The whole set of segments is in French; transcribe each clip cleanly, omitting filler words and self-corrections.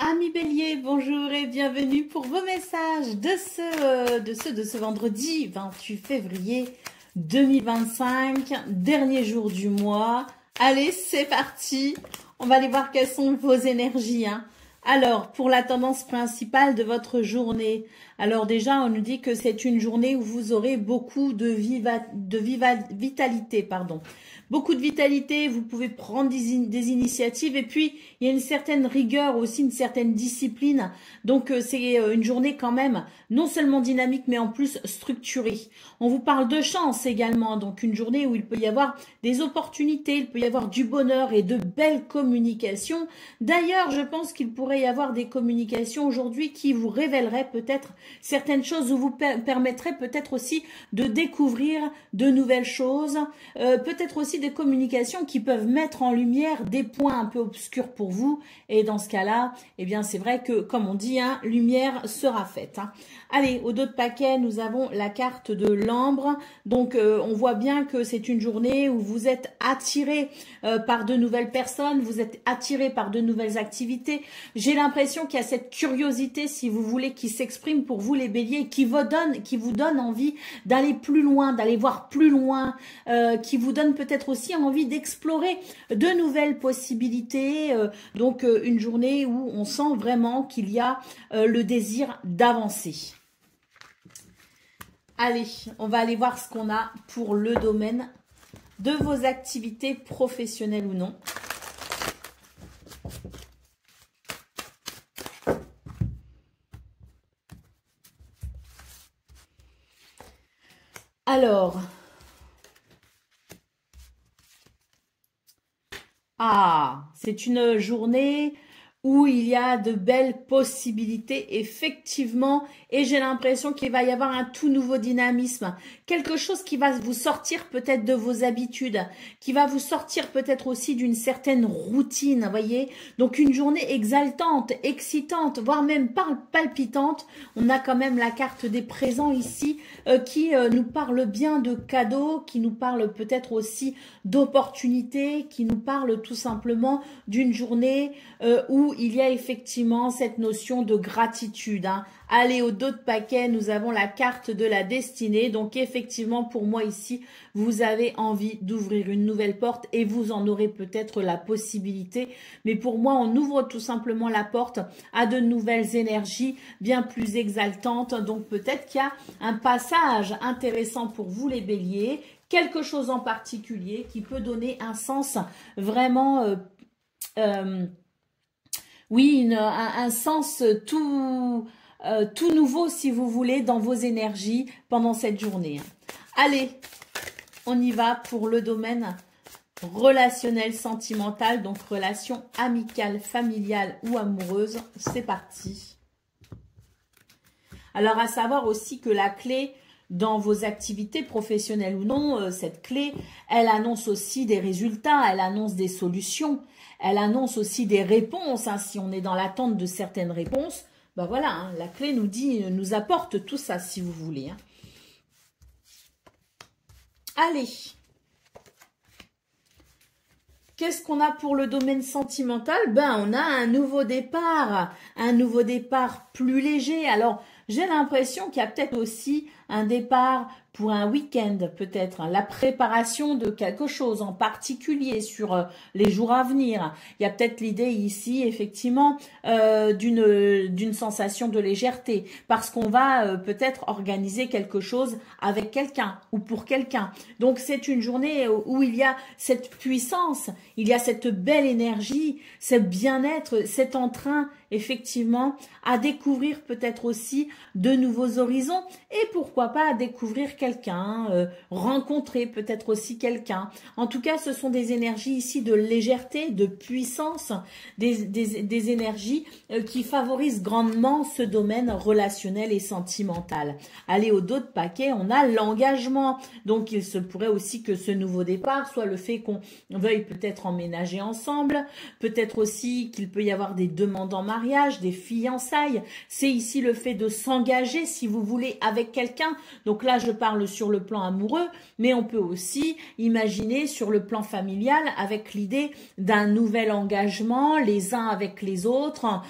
Amis Bélier, bonjour et bienvenue pour vos messages de ce vendredi 28 février 2025, dernier jour du mois. Allez, c'est parti. On va aller voir quelles sont vos énergies. Alors, pour la tendance principale de votre journée, alors déjà, on nous dit que c'est une journée où vous aurez beaucoup de vitalité, pardon. Beaucoup de vitalité, vous pouvez prendre des initiatives et puis il y a une certaine rigueur aussi, une certaine discipline. Donc c'est une journée quand même non seulement dynamique mais en plus structurée. On vous parle de chance également, donc une journée où il peut y avoir des opportunités, il peut y avoir du bonheur et de belles communications. D'ailleurs, je pense qu'il pourrait y avoir des communications aujourd'hui qui vous révéleraient peut-être certaines choses ou vous permettraient peut-être aussi de découvrir de nouvelles choses, peut-être aussi des communications qui peuvent mettre en lumière des points un peu obscurs pour vous. Et dans ce cas-là, eh bien, c'est vrai que, comme on dit, lumière sera faite. Allez, au dos de paquet, nous avons la carte de l'ambre. Donc, on voit bien que c'est une journée où vous êtes attiré par de nouvelles personnes, vous êtes attiré par de nouvelles activités. J'ai l'impression qu'il y a cette curiosité, si vous voulez, qui s'exprime pour vous les béliers, qui vous donne envie d'aller plus loin, d'aller voir plus loin, qui vous donne peut-être aussi envie d'explorer de nouvelles possibilités. Donc, une journée où on sent vraiment qu'il y a le désir d'avancer. Allez, on va aller voir ce qu'on a pour le domaine de vos activités professionnelles ou non. Alors, c'est une journée où il y a de belles possibilités, effectivement, et j'ai l'impression qu'il va y avoir un tout nouveau dynamisme, quelque chose qui va vous sortir peut-être de vos habitudes, qui va vous sortir peut-être aussi d'une certaine routine, voyez. Donc une journée exaltante, excitante, voire même palpitante. On a quand même la carte des présents ici qui nous parle bien de cadeaux, qui nous parle peut-être aussi d'opportunités, qui nous parle tout simplement d'une journée où il y a effectivement cette notion de gratitude. Allez, au dos de paquet, nous avons la carte de la destinée. Donc effectivement, pour moi ici, vous avez envie d'ouvrir une nouvelle porte et vous en aurez peut-être la possibilité. Mais pour moi, on ouvre tout simplement la porte à de nouvelles énergies bien plus exaltantes. Donc peut-être qu'il y a un passage intéressant pour vous les béliers, quelque chose en particulier qui peut donner un sens vraiment... oui, un sens tout nouveau, si vous voulez, dans vos énergies pendant cette journée. Allez, on y va pour le domaine relationnel, sentimental, donc relation amicale, familiale ou amoureuse. C'est parti. Alors, à savoir aussi que la clé dans vos activités professionnelles ou non, cette clé, elle annonce aussi des résultats, elle annonce des solutions, elle annonce aussi des réponses. Si on est dans l'attente de certaines réponses, ben voilà, la clé nous apporte tout ça, si vous voulez. Allez, qu'est-ce qu'on a pour le domaine sentimental? Ben, on a un nouveau départ plus léger. Alors, j'ai l'impression qu'il y a peut-être aussi un départ pour un week-end, peut-être, la préparation de quelque chose en particulier sur les jours à venir. Il y a peut-être l'idée ici, effectivement, d'une sensation de légèreté, parce qu'on va peut-être organiser quelque chose avec quelqu'un ou pour quelqu'un. Donc, c'est une journée où il y a cette puissance, il y a cette belle énergie, ce bien-être, cet entrain, effectivement, à découvrir peut-être aussi de nouveaux horizons et pourquoi pas à découvrir quelqu'un, rencontrer peut-être aussi quelqu'un. En tout cas, ce sont des énergies ici de légèreté, de puissance, des énergies qui favorisent grandement ce domaine relationnel et sentimental. Allez, au dos de paquet, on a l'engagement. Donc, il se pourrait aussi que ce nouveau départ soit le fait qu'on veuille peut-être emménager ensemble, peut-être aussi qu'il peut y avoir des demandes en mariage, des fiançailles. C'est ici le fait de s'engager, si vous voulez, avec quelqu'un quelqu'un. Donc là, je parle sur le plan amoureux, mais on peut aussi imaginer sur le plan familial avec l'idée d'un nouvel engagement, les uns avec les autres,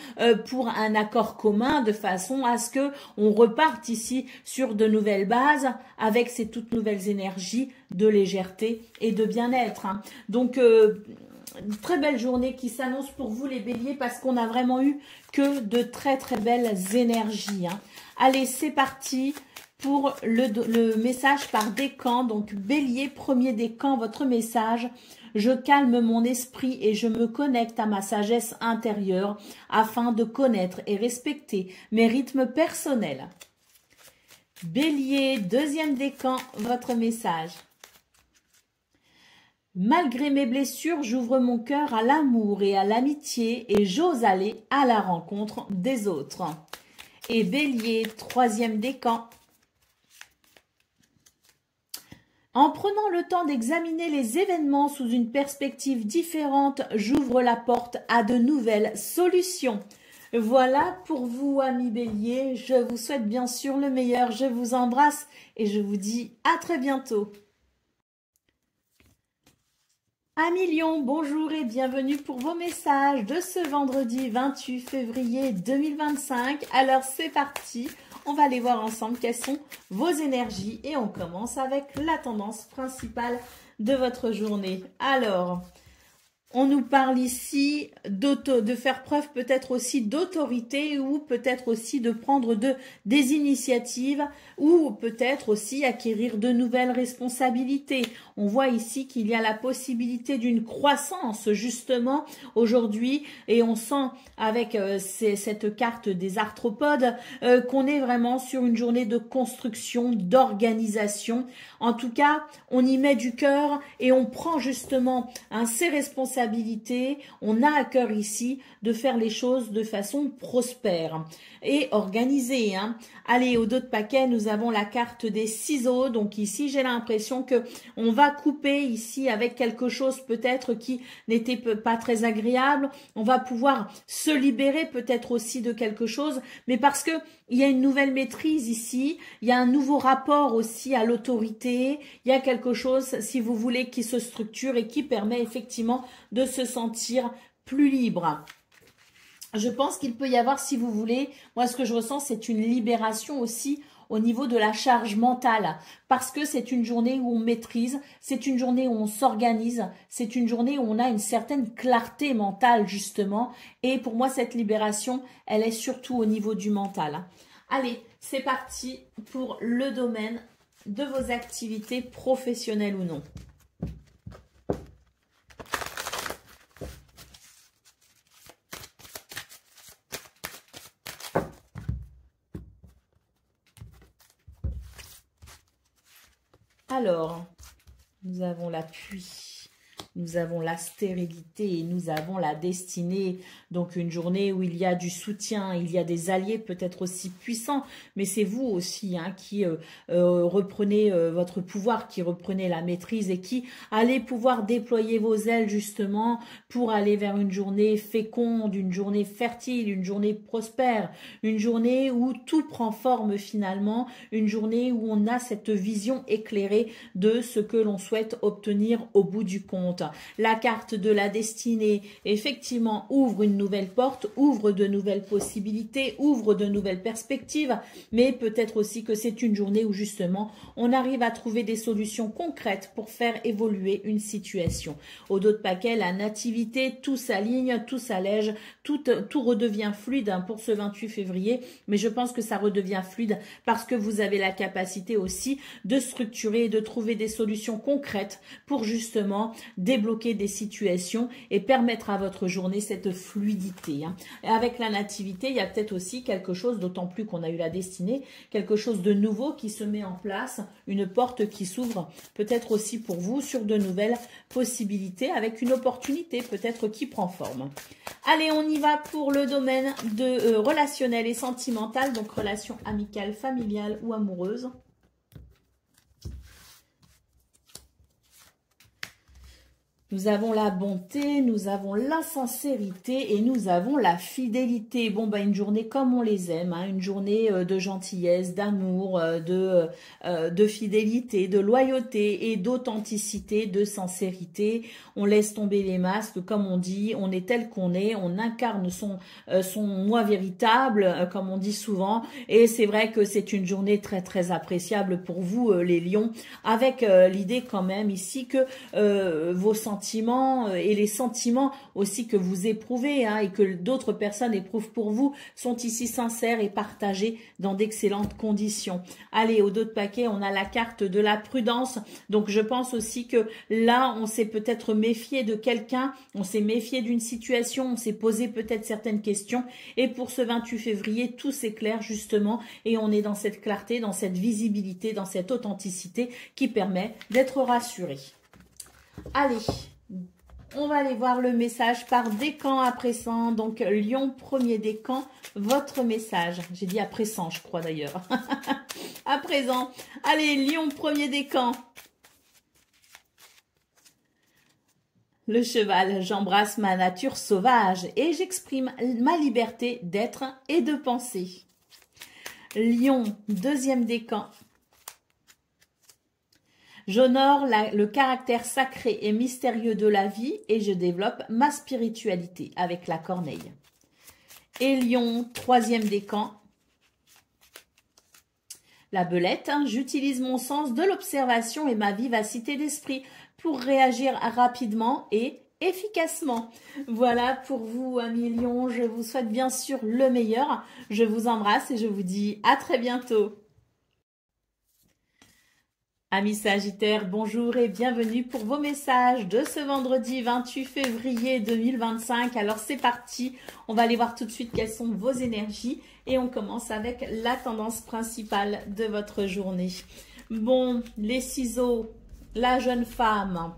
pour un accord commun, de façon à ce que on reparte ici sur de nouvelles bases avec ces toutes nouvelles énergies de légèreté et de bien-être. Donc, une très belle journée qui s'annonce pour vous les béliers parce qu'on a vraiment eu que de très très belles énergies. Allez, c'est parti pour le message par décan. Donc, bélier, premier décan, votre message. Je calme mon esprit et je me connecte à ma sagesse intérieure afin de connaître et respecter mes rythmes personnels. Bélier, deuxième décan, votre message. Malgré mes blessures, j'ouvre mon cœur à l'amour et à l'amitié et j'ose aller à la rencontre des autres. Et Bélier, troisième décan. En prenant le temps d'examiner les événements sous une perspective différente, j'ouvre la porte à de nouvelles solutions. Voilà pour vous, amis Bélier. Je vous souhaite bien sûr le meilleur. Je vous embrasse et je vous dis à très bientôt. Amis Lion, bonjour et bienvenue pour vos messages de ce vendredi 28 février 2025. Alors c'est parti, on va aller voir ensemble quelles sont vos énergies et on commence avec la tendance principale de votre journée. Alors, on nous parle ici de faire preuve peut-être aussi d'autorité ou peut-être aussi de prendre des initiatives ou peut-être aussi acquérir de nouvelles responsabilités. On voit ici qu'il y a la possibilité d'une croissance justement aujourd'hui et on sent avec cette carte des arthropodes qu'on est vraiment sur une journée de construction, d'organisation. En tout cas, on y met du cœur et on prend justement ses responsabilités. On a à cœur ici de faire les choses de façon prospère et organisée. Allez, au dos de paquet, nous avons la carte des ciseaux. Donc ici, j'ai l'impression que on va couper ici avec quelque chose peut-être qui n'était pas très agréable. On va pouvoir se libérer peut-être aussi de quelque chose, mais parce que il y a une nouvelle maîtrise ici, il y a un nouveau rapport aussi à l'autorité, il y a quelque chose, si vous voulez, qui se structure et qui permet effectivement de se sentir plus libre. Je pense qu'il peut y avoir, si vous voulez, moi ce que je ressens, c'est une libération aussi au niveau de la charge mentale, parce que c'est une journée où on maîtrise, c'est une journée où on s'organise, c'est une journée où on a une certaine clarté mentale justement, et pour moi cette libération, elle est surtout au niveau du mental. Allez, c'est parti pour le domaine de vos activités professionnelles ou non. Alors, nous avons la pluie, nous avons la stérilité et nous avons la destinée. Donc, une journée où il y a du soutien, il y a des alliés peut-être aussi puissants, mais c'est vous aussi qui reprenez votre pouvoir, qui reprenez la maîtrise et qui allez pouvoir déployer vos ailes justement pour aller vers une journée féconde, une journée fertile, une journée prospère, une journée où tout prend forme finalement, une journée où on a cette vision éclairée de ce que l'on souhaite obtenir au bout du compte. La carte de la destinée, effectivement, ouvre une nouvelle porte, ouvre de nouvelles possibilités, ouvre de nouvelles perspectives, mais peut-être aussi que c'est une journée où justement on arrive à trouver des solutions concrètes pour faire évoluer une situation. Au dos de paquet, la nativité, tout s'aligne, tout s'allège, tout redevient fluide pour ce 28 février, mais je pense que ça redevient fluide parce que vous avez la capacité aussi de structurer et de trouver des solutions concrètes pour justement débloquer des situations et permettre à votre journée cette fluidité. Et avec la nativité, il y a peut-être aussi quelque chose, d'autant plus qu'on a eu la destinée, quelque chose de nouveau qui se met en place, une porte qui s'ouvre peut-être aussi pour vous sur de nouvelles possibilités avec une opportunité peut-être qui prend forme. Allez, on y va pour le domaine de relationnel et sentimental, donc relations amicales, familiales ou amoureuses. Nous avons la bonté, nous avons la sincérité et nous avons la fidélité. Bon, bah, une journée comme on les aime, hein, une journée de gentillesse, d'amour, de fidélité, de loyauté et d'authenticité, de sincérité. On laisse tomber les masques, comme on dit, on est tel qu'on est, on incarne son moi véritable, comme on dit souvent. Et c'est vrai que c'est une journée très, très appréciable pour vous, les lions, avec l'idée quand même ici que vos sentiments et les sentiments aussi que vous éprouvez hein, et que d'autres personnes éprouvent pour vous sont ici sincères et partagés dans d'excellentes conditions. Allez, au dos de paquet, on a la carte de la prudence. Donc, je pense aussi que là, on s'est peut-être méfié de quelqu'un, on s'est méfié d'une situation, on s'est posé peut-être certaines questions. Et pour ce 28 février, tout s'éclaire justement et on est dans cette clarté, dans cette visibilité, dans cette authenticité qui permet d'être rassuré. Allez, on va aller voir le message par décan à présent. Donc, Lion, premier décan, votre message. J'ai dit à présent, je crois d'ailleurs. À présent. Allez, Lion, premier décan. Le cheval, j'embrasse ma nature sauvage et j'exprime ma liberté d'être et de penser. Lion, deuxième décan. J'honore le caractère sacré et mystérieux de la vie et je développe ma spiritualité avec la corneille. Et Lion, troisième décan. La belette, hein, j'utilise mon sens de l'observation et ma vivacité d'esprit pour réagir rapidement et efficacement. Voilà pour vous, amis Lion. Je vous souhaite bien sûr le meilleur. Je vous embrasse et je vous dis à très bientôt. Amis Sagittaires, bonjour et bienvenue pour vos messages de ce vendredi 28 février 2025. Alors c'est parti, on va aller voir tout de suite quelles sont vos énergies et on commence avec la tendance principale de votre journée. Bon, les ciseaux, la jeune femme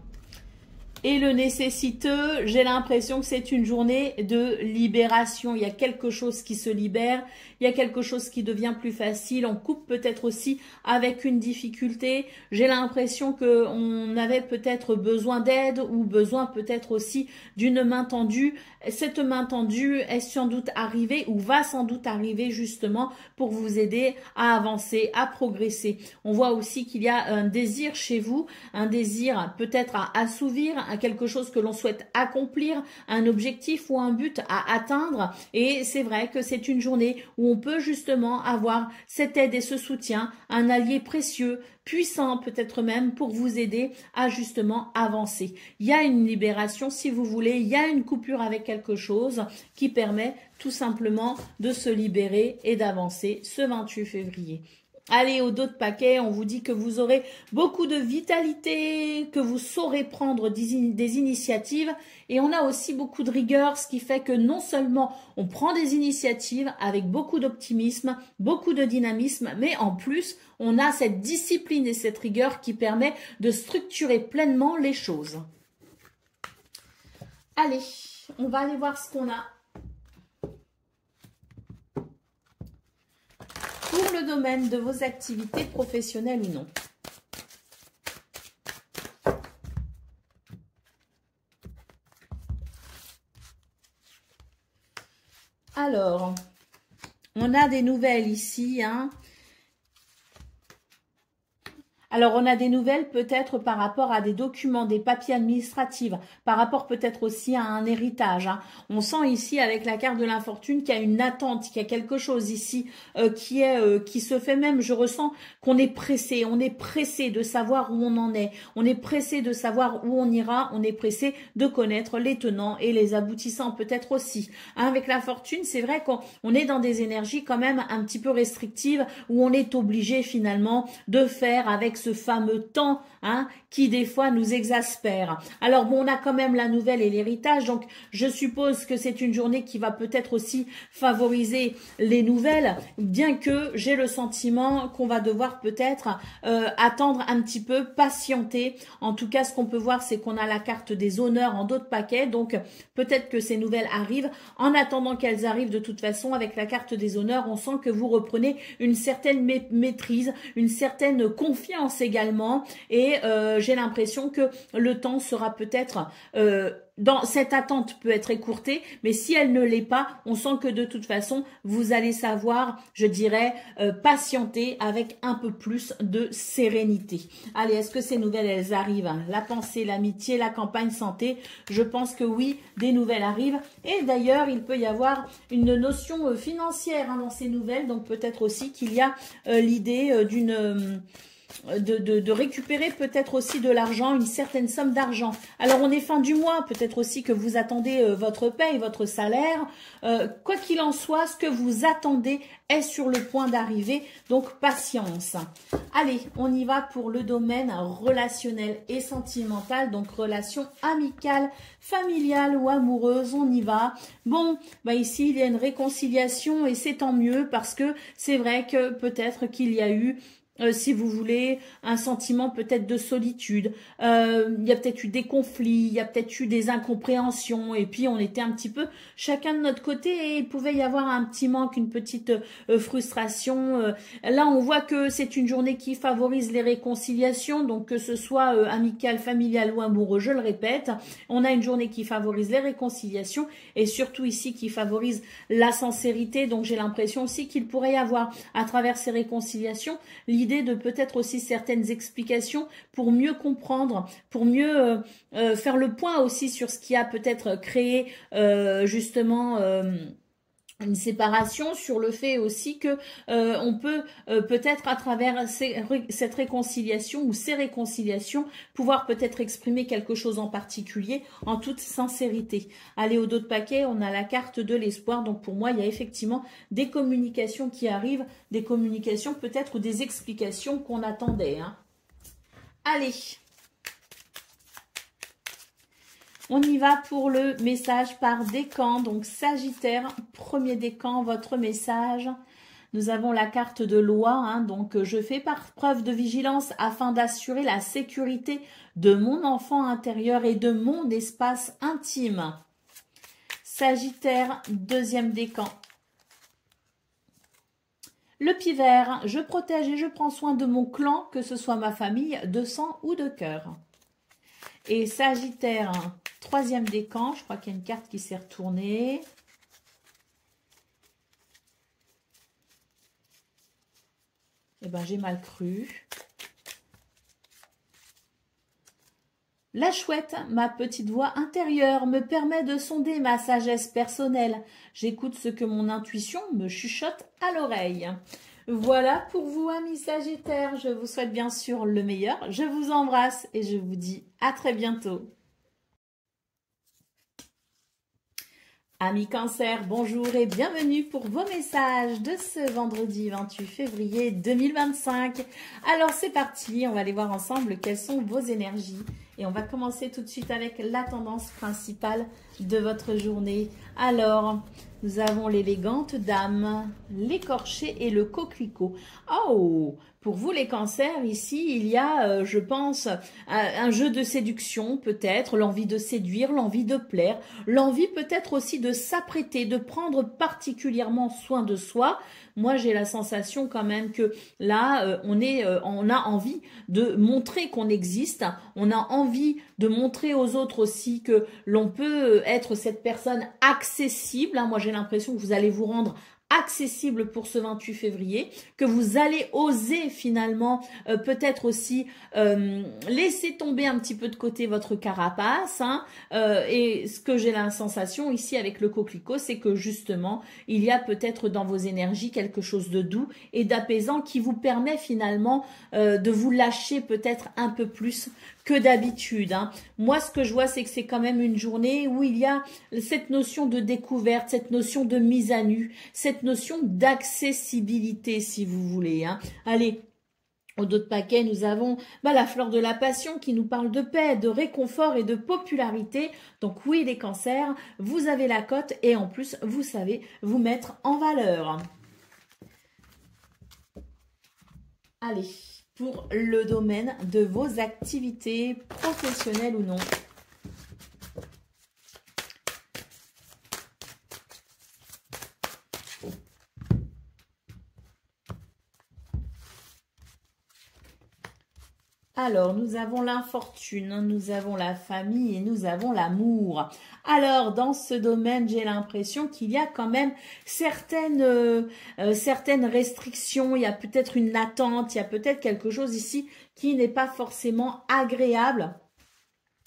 et le nécessiteux, j'ai l'impression que c'est une journée de libération. Il y a quelque chose qui se libère, il y a quelque chose qui devient plus facile. On coupe peut-être aussi avec une difficulté. J'ai l'impression qu'on avait peut-être besoin d'aide ou besoin peut-être aussi d'une main tendue. Cette main tendue est sans doute arrivée ou va sans doute arriver justement pour vous aider à avancer, à progresser. On voit aussi qu'il y a un désir chez vous, un désir peut-être à assouvir, à quelque chose que l'on souhaite accomplir, un objectif ou un but à atteindre. Et c'est vrai que c'est une journée où on peut justement avoir cette aide et ce soutien, un allié précieux, puissant peut-être même pour vous aider à justement avancer. Il y a une libération si vous voulez, il y a une coupure avec quelque chose qui permet tout simplement de se libérer et d'avancer ce 28 février. Allez, au dos de paquet, on vous dit que vous aurez beaucoup de vitalité, que vous saurez prendre des initiatives et on a aussi beaucoup de rigueur, ce qui fait que non seulement on prend des initiatives avec beaucoup d'optimisme, beaucoup de dynamisme, mais en plus, on a cette discipline et cette rigueur qui permet de structurer pleinement les choses. Allez, on va aller voir ce qu'on a. Pour le domaine de vos activités professionnelles ou non. Alors, on a des nouvelles ici, hein. Alors, on a des nouvelles peut-être par rapport à des documents, des papiers administratifs, par rapport peut-être aussi à un héritage. Hein. On sent ici avec la carte de l'infortune qu'il y a une attente, qu'il y a quelque chose ici qui se fait même. Je ressens qu'on est pressé de savoir où on en est. On est pressé de savoir où on ira. On est pressé de connaître les tenants et les aboutissants peut-être aussi. Hein, avec la fortune, c'est vrai qu'on est dans des énergies quand même un petit peu restrictives où on est obligé finalement de faire avec ce fameux temps hein, qui des fois nous exaspère. Alors bon, on a quand même la nouvelle et l'héritage, donc je suppose que c'est une journée qui va peut-être aussi favoriser les nouvelles, bien que j'ai le sentiment qu'on va devoir peut-être attendre un petit peu, patienter. En tout cas, ce qu'on peut voir, c'est qu'on a la carte des honneurs en dos de paquet, donc peut-être que ces nouvelles arrivent. En attendant qu'elles arrivent, de toute façon, avec la carte des honneurs, on sent que vous reprenez une certaine maîtrise, une certaine confiance avance également et j'ai l'impression que le temps sera peut-être dans cette attente peut être écourtée, mais si elle ne l'est pas, on sent que de toute façon, vous allez savoir, je dirais, patienter avec un peu plus de sérénité. Allez, est-ce que ces nouvelles, elles arrivent? La pensée, l'amitié, la campagne santé, je pense que oui, des nouvelles arrivent. Et d'ailleurs, il peut y avoir une notion financière dans ces nouvelles, donc peut-être aussi qu'il y a l'idée d'une... De récupérer peut-être aussi de l'argent, une certaine somme d'argent. Alors, on est fin du mois, peut-être aussi que vous attendez votre paye, votre salaire. Quoi qu'il en soit, ce que vous attendez est sur le point d'arriver, donc patience. Allez, on y va pour le domaine relationnel et sentimental, donc relation amicale, familiale ou amoureuse, on y va. Bon, bah ici, il y a une réconciliation et c'est tant mieux parce que c'est vrai que peut-être qu'il y a eu si vous voulez, un sentiment peut-être de solitude. Il y a peut-être eu des conflits, il y a peut-être eu des incompréhensions, et puis on était un petit peu chacun de notre côté, et il pouvait y avoir un petit manque, une petite frustration. Là, on voit que c'est une journée qui favorise les réconciliations, donc que ce soit amical, familial ou amoureux, je le répète, on a une journée qui favorise les réconciliations, et surtout ici qui favorise la sincérité, donc j'ai l'impression aussi qu'il pourrait y avoir, à travers ces réconciliations, l'idée de peut-être aussi certaines explications pour mieux comprendre, pour mieux faire le point aussi sur ce qui a peut-être créé justement une séparation, sur le fait aussi que on peut peut-être à travers cette réconciliation ou ces réconciliations pouvoir peut-être exprimer quelque chose en particulier en toute sincérité. Allez, au dos de paquet, on a la carte de l'espoir, donc pour moi il y a effectivement des communications qui arrivent, des communications peut-être ou des explications qu'on attendait. Allez, on y va pour le message par décan. Donc Sagittaire, premier décan, votre message. Nous avons la carte de loi. Donc je fais preuve de vigilance afin d'assurer la sécurité de mon enfant intérieur et de mon espace intime. Sagittaire, deuxième décan. Le pivert, je protège et je prends soin de mon clan, que ce soit ma famille de sang ou de cœur. Et Sagittaire, troisième décan, je crois qu'il y a une carte qui s'est retournée. Eh bien, j'ai mal cru. La chouette, ma petite voix intérieure, me permet de sonder ma sagesse personnelle. J'écoute ce que mon intuition me chuchote à l'oreille. Voilà pour vous, amis Sagittaires. Je vous souhaite bien sûr le meilleur. Je vous embrasse et je vous dis à très bientôt. Amis Cancer, bonjour et bienvenue pour vos messages de ce vendredi 28 février 2025. Alors c'est parti, on va aller voir ensemble quelles sont vos énergies. Et on va commencer tout de suite avec la tendance principale de votre journée. Alors, nous avons l'élégante dame, l'écorché et le coquelicot. Oh, pour vous les cancers, ici, il y a, je pense, un jeu de séduction peut-être, l'envie de séduire, l'envie de plaire, l'envie peut-être aussi de s'apprêter, de prendre particulièrement soin de soi. Moi, j'ai la sensation quand même que là, on a envie de montrer qu'on existe, on a envie de montrer aux autres aussi que l'on peut être cette personne accessible. Moi, j'ai l'impression que vous allez vous rendre accessible pour ce 28 février, que vous allez oser finalement peut-être aussi laisser tomber un petit peu de côté votre carapace. Et ce que j'ai la sensation ici avec le coquelicot, c'est que justement, il y a peut-être dans vos énergies quelque chose de doux et d'apaisant qui vous permet finalement de vous lâcher peut-être un peu plus que d'habitude. Moi, ce que je vois, c'est que c'est quand même une journée où il y a cette notion de découverte, cette notion de mise à nu, cette notion d'accessibilité, si vous voulez. Allez, au dos de paquet, nous avons la fleur de la passion qui nous parle de paix, de réconfort et de popularité. Donc oui, les cancers, vous avez la cote et en plus, vous savez vous mettre en valeur. Allez, pour le domaine de vos activités professionnelles ou non. Alors, nous avons l'infortune, nous avons la famille et nous avons l'amour. Alors, dans ce domaine, j'ai l'impression qu'il y a quand même certaines restrictions. Il y a peut-être une attente, il y a peut-être quelque chose ici qui n'est pas forcément agréable.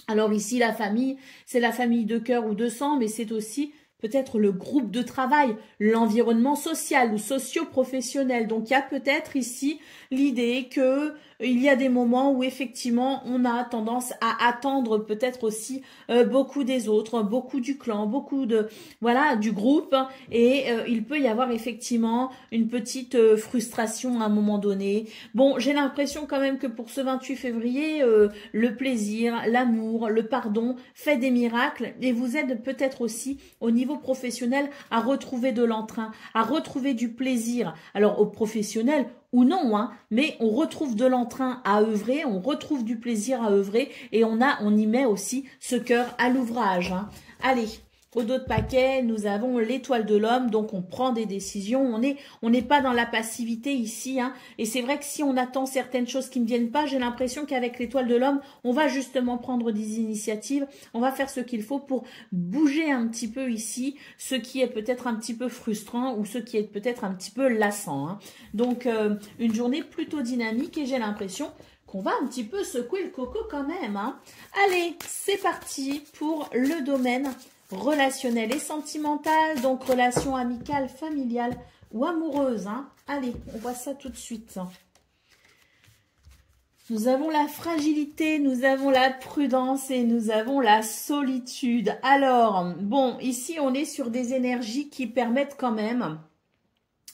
Alors ici, la famille, c'est la famille de cœur ou de sang, mais c'est aussi peut-être le groupe de travail, l'environnement social ou socio-professionnel. Donc, il y a peut-être ici l'idée que il y a des moments où effectivement on a tendance à attendre peut-être aussi beaucoup des autres, beaucoup du clan, beaucoup de voilà du groupe et il peut y avoir effectivement une petite frustration à un moment donné. Bon, j'ai l'impression quand même que pour ce 28 février, le plaisir, l'amour, le pardon fait des miracles et vous aide peut-être aussi au niveau professionnel à retrouver de l'entrain, à retrouver du plaisir. Alors au professionnel ou non, hein, mais on retrouve de l'entrain à œuvrer, on retrouve du plaisir à œuvrer et on y met aussi ce cœur à l'ouvrage. Hein. Allez, au dos de paquet, nous avons l'étoile de l'homme, donc on prend des décisions, on n'est pas dans la passivité ici, hein, et c'est vrai que si on attend certaines choses qui ne viennent pas, j'ai l'impression qu'avec l'étoile de l'homme, on va justement prendre des initiatives, on va faire ce qu'il faut pour bouger un petit peu ici, ce qui est peut-être un petit peu frustrant ou ce qui est peut-être un petit peu lassant. Hein. Donc, une journée plutôt dynamique et j'ai l'impression qu'on va un petit peu secouer le coco quand même. Hein. Allez, c'est parti pour le domaine relationnel et sentimental, donc relation amicale, familiale ou amoureuse. Hein. Allez, on voit ça tout de suite. Nous avons la fragilité, nous avons la prudence et nous avons la solitude. Alors, bon, ici on est sur des énergies qui permettent quand même,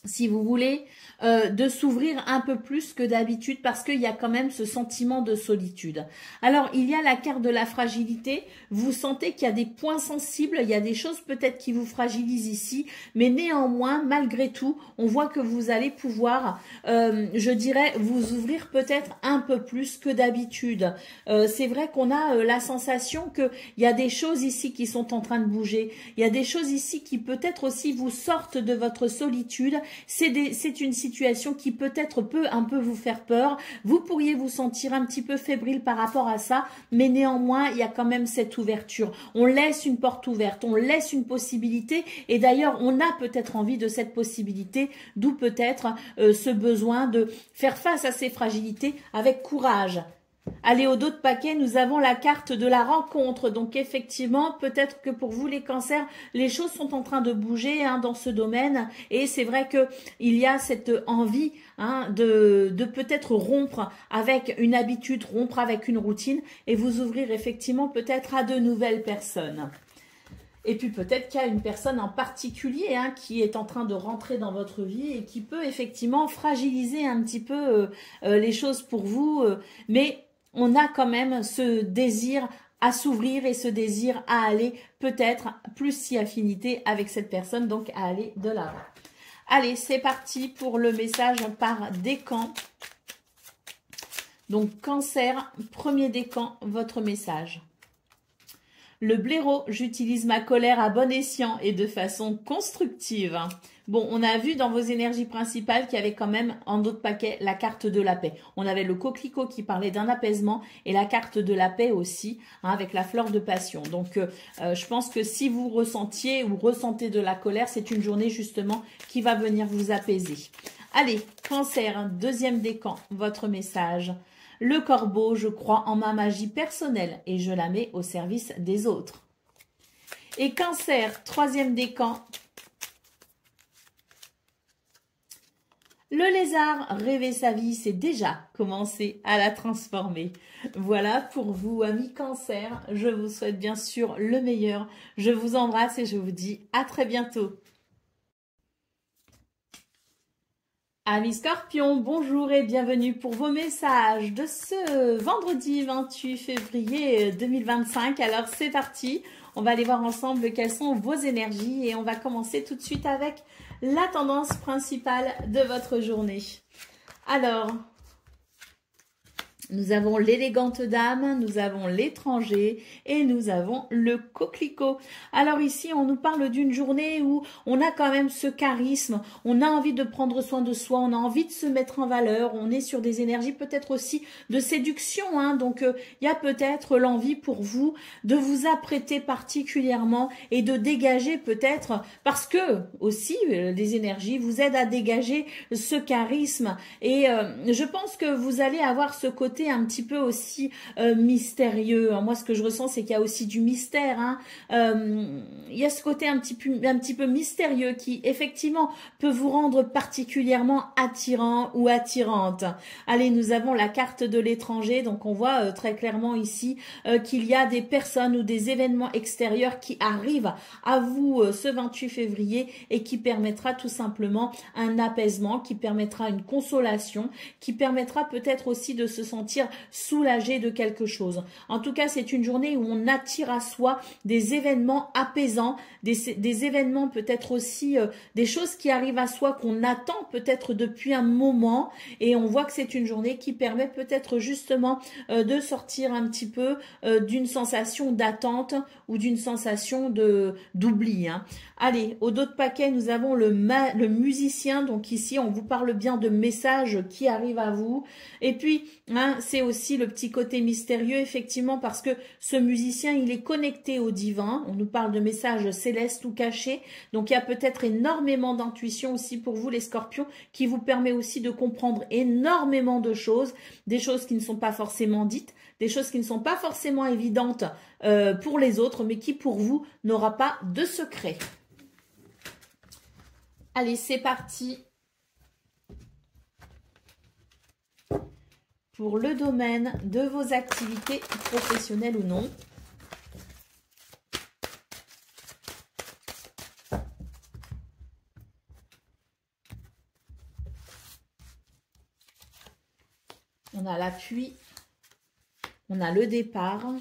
si vous voulez, de s'ouvrir un peu plus que d'habitude parce qu'il y a quand même ce sentiment de solitude. Alors, il y a la carte de la fragilité. Vous sentez qu'il y a des points sensibles, il y a des choses peut-être qui vous fragilisent ici, mais néanmoins, malgré tout, on voit que vous allez pouvoir, je dirais, vous ouvrir peut-être un peu plus que d'habitude. C'est vrai qu'on a la sensation qu'il y a des choses ici qui sont en train de bouger. Il y a des choses ici qui peut-être aussi vous sortent de votre solitude. C'est une situation qui peut-être peut un peu vous faire peur. Vous pourriez vous sentir un petit peu fébrile par rapport à ça, mais néanmoins, il y a quand même cette ouverture. On laisse une porte ouverte, on laisse une possibilité et d'ailleurs, on a peut-être envie de cette possibilité, d'où peut-être ce besoin de faire face à ces fragilités avec courage. Allez, au dos de paquet, nous avons la carte de la rencontre. Donc, effectivement, peut-être que pour vous, les cancers, les choses sont en train de bouger hein, dans ce domaine. Et c'est vrai qu'il y a cette envie hein, de peut-être rompre avec une habitude, rompre avec une routine et vous ouvrir effectivement peut-être à de nouvelles personnes. Et puis peut-être qu'il y a une personne en particulier hein, qui est en train de rentrer dans votre vie et qui peut effectivement fragiliser un petit peu les choses pour vous. Mais on a quand même ce désir à s'ouvrir et ce désir à aller peut-être plus si affinité avec cette personne, donc à aller de l'avant. Allez, c'est parti pour le message par décan. Donc cancer, premier décan, votre message. Le blaireau, j'utilise ma colère à bon escient et de façon constructive. Bon, on a vu dans vos énergies principales qu'il y avait quand même en d'autres paquets la carte de la paix. On avait le coquelicot qui parlait d'un apaisement et la carte de la paix aussi, hein, avec la fleur de passion. Donc, je pense que si vous ressentiez ou ressentez de la colère, c'est une journée justement qui va venir vous apaiser. Allez, cancer, deuxième décan, votre message. Le corbeau, je crois en ma magie personnelle et je la mets au service des autres. Et cancer, troisième décan. Le lézard, rêver sa vie, c'est déjà commencer à la transformer. Voilà pour vous, amis cancer. Je vous souhaite bien sûr le meilleur. Je vous embrasse et je vous dis à très bientôt. Amis Scorpions, bonjour et bienvenue pour vos messages de ce vendredi 28 février 2025. Alors c'est parti, on va aller voir ensemble quelles sont vos énergies et on va commencer tout de suite avec la tendance principale de votre journée. Alors, Nous avons l'élégante dame, nous avons l'étranger et nous avons le coquelicot. Alors ici, on nous parle d'une journée où on a quand même ce charisme, on a envie de prendre soin de soi, on a envie de se mettre en valeur, on est sur des énergies peut-être aussi de séduction. Hein, donc, il y a peut-être l'envie pour vous de vous apprêter particulièrement et de dégager peut-être, parce que aussi les énergies vous aident à dégager ce charisme. Et je pense que vous allez avoir ce côté un petit peu aussi mystérieux. Moi, ce que je ressens, c'est qu'il y a aussi du mystère. Hein. Il y a ce côté un petit peu mystérieux qui, effectivement, peut vous rendre particulièrement attirant ou attirante. Allez, nous avons la carte de l'étranger. Donc, on voit très clairement ici qu'il y a des personnes ou des événements extérieurs qui arrivent à vous ce 28 février et qui permettra tout simplement un apaisement, qui permettra une consolation, qui permettra peut-être aussi de se sentir soulagé de quelque chose. En tout cas, c'est une journée où on attire à soi des événements apaisants, des événements peut-être aussi, des choses qui arrivent à soi qu'on attend peut-être depuis un moment, et on voit que c'est une journée qui permet peut-être justement de sortir un petit peu d'une sensation d'attente ou d'une sensation d'oubli. Hein. Allez, au dos de paquet, nous avons le musicien. Donc ici, on vous parle bien de messages qui arrivent à vous. Et puis, hein, c'est aussi le petit côté mystérieux, effectivement, parce que ce musicien, il est connecté au divin. On nous parle de messages célestes ou cachés. Donc, il y a peut-être énormément d'intuition aussi pour vous, les scorpions, qui vous permet aussi de comprendre énormément de choses, des choses qui ne sont pas forcément dites, des choses qui ne sont pas forcément évidentes pour les autres, mais qui, pour vous, n'aura pas de secret. Allez, c'est parti pour le domaine de vos activités professionnelles ou non. On a l'appui, on a le départ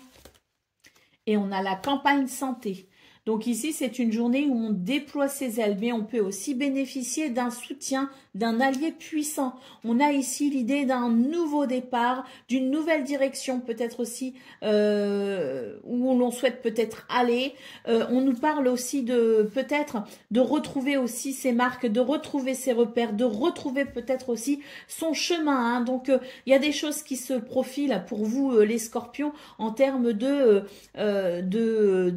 et on a la campagne santé. Donc ici, c'est une journée où on déploie ses ailes, mais on peut aussi bénéficier d'un soutien, d'un allié puissant. On a ici l'idée d'un nouveau départ, d'une nouvelle direction, peut-être aussi où l'on souhaite peut-être aller. On nous parle aussi de peut-être de retrouver aussi ses marques, de retrouver ses repères, de retrouver peut-être aussi son chemin. Hein. Donc il y a des choses qui se profilent pour vous, les scorpions, en termes de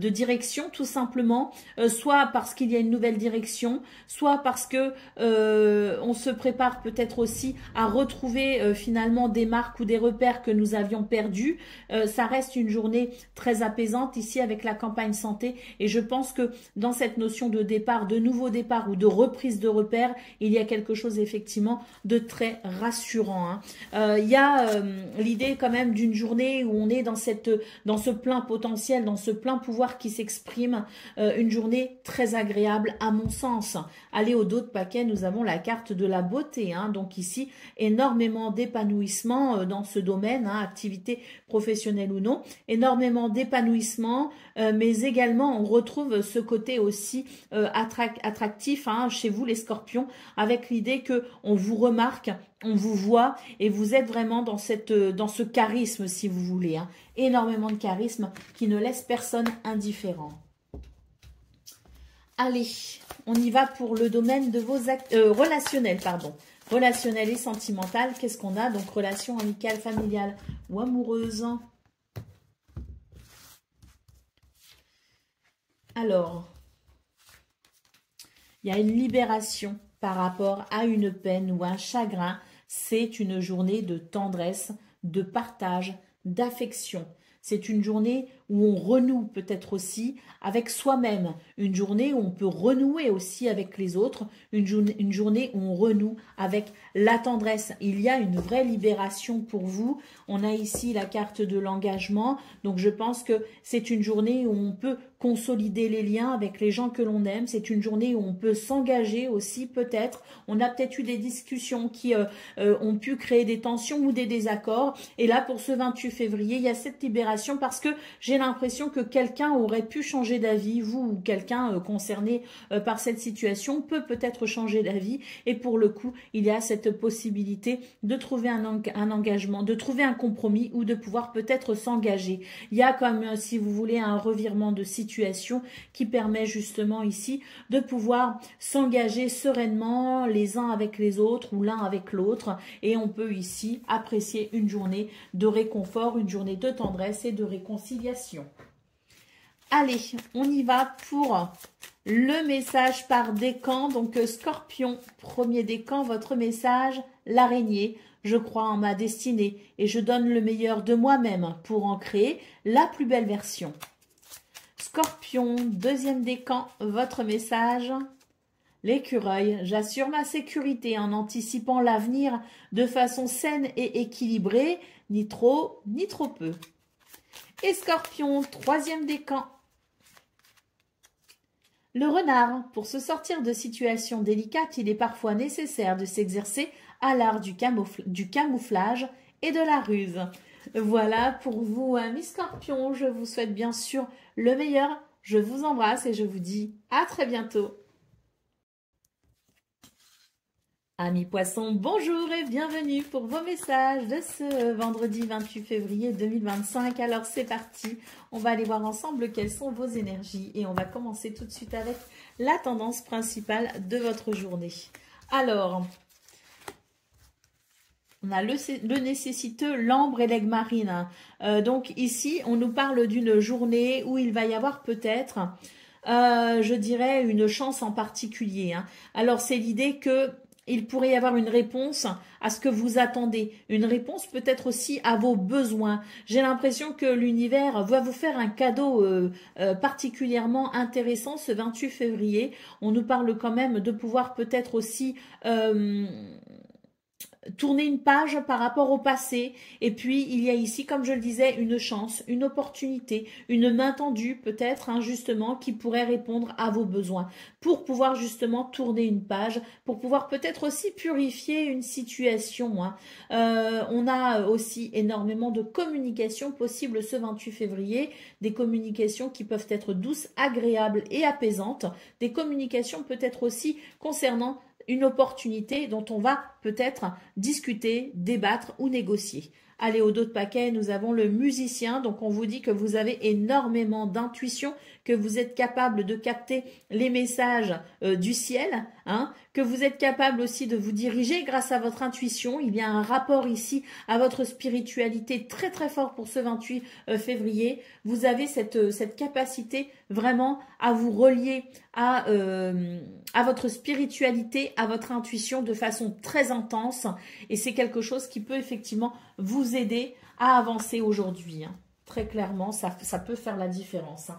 direction, tout simplement, soit parce qu'il y a une nouvelle direction, soit parce que on se prépare peut-être aussi à retrouver finalement des marques ou des repères que nous avions perdus. Ça reste une journée très apaisante ici avec la campagne santé, et je pense que dans cette notion de départ, de nouveau départ ou de reprise de repères, il y a quelque chose effectivement de très rassurant. Hein. Il y a l'idée quand même d'une journée où on est dans ce plein potentiel, dans ce plein pouvoir qui s'exprime. Une journée très agréable à mon sens. Allez, au dos de paquet, nous avons la carte de la beauté. Hein. Donc ici, énormément d'épanouissement dans ce domaine, hein, activité professionnelle ou non. Énormément d'épanouissement, mais également on retrouve ce côté aussi attractif hein, chez vous les scorpions, avec l'idée que on vous remarque, on vous voit et vous êtes vraiment dans ce charisme si vous voulez. Hein. Énormément de charisme qui ne laisse personne indifférent. Allez, on y va pour le domaine de vos relationnels, pardon. Relationnel et sentimental, qu'est-ce qu'on a? Donc, relation amicale, familiale ou amoureuse. Alors, il y a une libération par rapport à une peine ou un chagrin. C'est une journée de tendresse, de partage, d'affection. C'est une journée où on renoue peut-être aussi avec soi-même, une journée où on peut renouer aussi avec les autres, une journée où on renoue avec la tendresse. Il y a une vraie libération pour vous. On a ici la carte de l'engagement, donc je pense que c'est une journée où on peut consolider les liens avec les gens que l'on aime. C'est une journée où on peut s'engager aussi peut-être. On a peut-être eu des discussions qui ont pu créer des tensions ou des désaccords. Et là, pour ce 28 février, il y a cette libération parce que j'ai j'ai l'impression que quelqu'un aurait pu changer d'avis, vous ou quelqu'un concerné par cette situation peut-être changer d'avis, et pour le coup, il y a cette possibilité de trouver un engagement, de trouver un compromis ou de pouvoir peut-être s'engager. Il y a comme, si vous voulez, un revirement de situation qui permet justement ici de pouvoir s'engager sereinement les uns avec les autres ou l'un avec l'autre, et on peut ici apprécier une journée de réconfort, une journée de tendresse et de réconciliation. Allez, on y va pour le message par décan. Donc Scorpion, premier décan, votre message, l'araignée. Je crois en ma destinée et je donne le meilleur de moi-même pour en créer la plus belle version. Scorpion, deuxième décan, votre message, l'écureuil. J'assure ma sécurité en anticipant l'avenir de façon saine et équilibrée, ni trop peu. Et Scorpion, troisième décan, le renard. Pour se sortir de situations délicates, il est parfois nécessaire de s'exercer à l'art du camouflage et de la ruse. Voilà pour vous, amis Scorpions. Je vous souhaite bien sûr le meilleur. Je vous embrasse et je vous dis à très bientôt. Amis Poissons, bonjour et bienvenue pour vos messages de ce vendredi 28 février 2025. Alors c'est parti, on va aller voir ensemble quelles sont vos énergies et on va commencer tout de suite avec la tendance principale de votre journée. Alors, on a le nécessiteux, l'ambre et l'aigle marine. Donc ici, on nous parle d'une journée où il va y avoir peut-être, je dirais, une chance en particulier. Alors c'est l'idée que il pourrait y avoir une réponse à ce que vous attendez, une réponse peut-être aussi à vos besoins. J'ai l'impression que l'univers va vous faire un cadeau particulièrement intéressant ce 28 février. On nous parle quand même de pouvoir peut-être aussi tourner une page par rapport au passé, et puis il y a ici, comme je le disais, une chance, une opportunité, une main tendue peut-être justement qui pourrait répondre à vos besoins pour pouvoir justement tourner une page, pour pouvoir peut-être aussi purifier une situation. On a aussi énormément de communications possibles ce 28 février, des communications qui peuvent être douces, agréables et apaisantes, des communications peut-être aussi concernant une opportunité dont on va peut-être discuter, débattre ou négocier. Allez, au dos de paquet, nous avons le musicien. Donc, on vous dit que vous avez énormément d'intuition, que vous êtes capable de capter les messages du ciel, que vous êtes capable aussi de vous diriger grâce à votre intuition. Il y a un rapport ici à votre spiritualité très très fort pour ce 28 février. Vous avez cette capacité vraiment à vous relier à votre spiritualité, à votre intuition de façon très intense. Et c'est quelque chose qui peut effectivement vous aider à avancer aujourd'hui. Très clairement, ça peut faire la différence.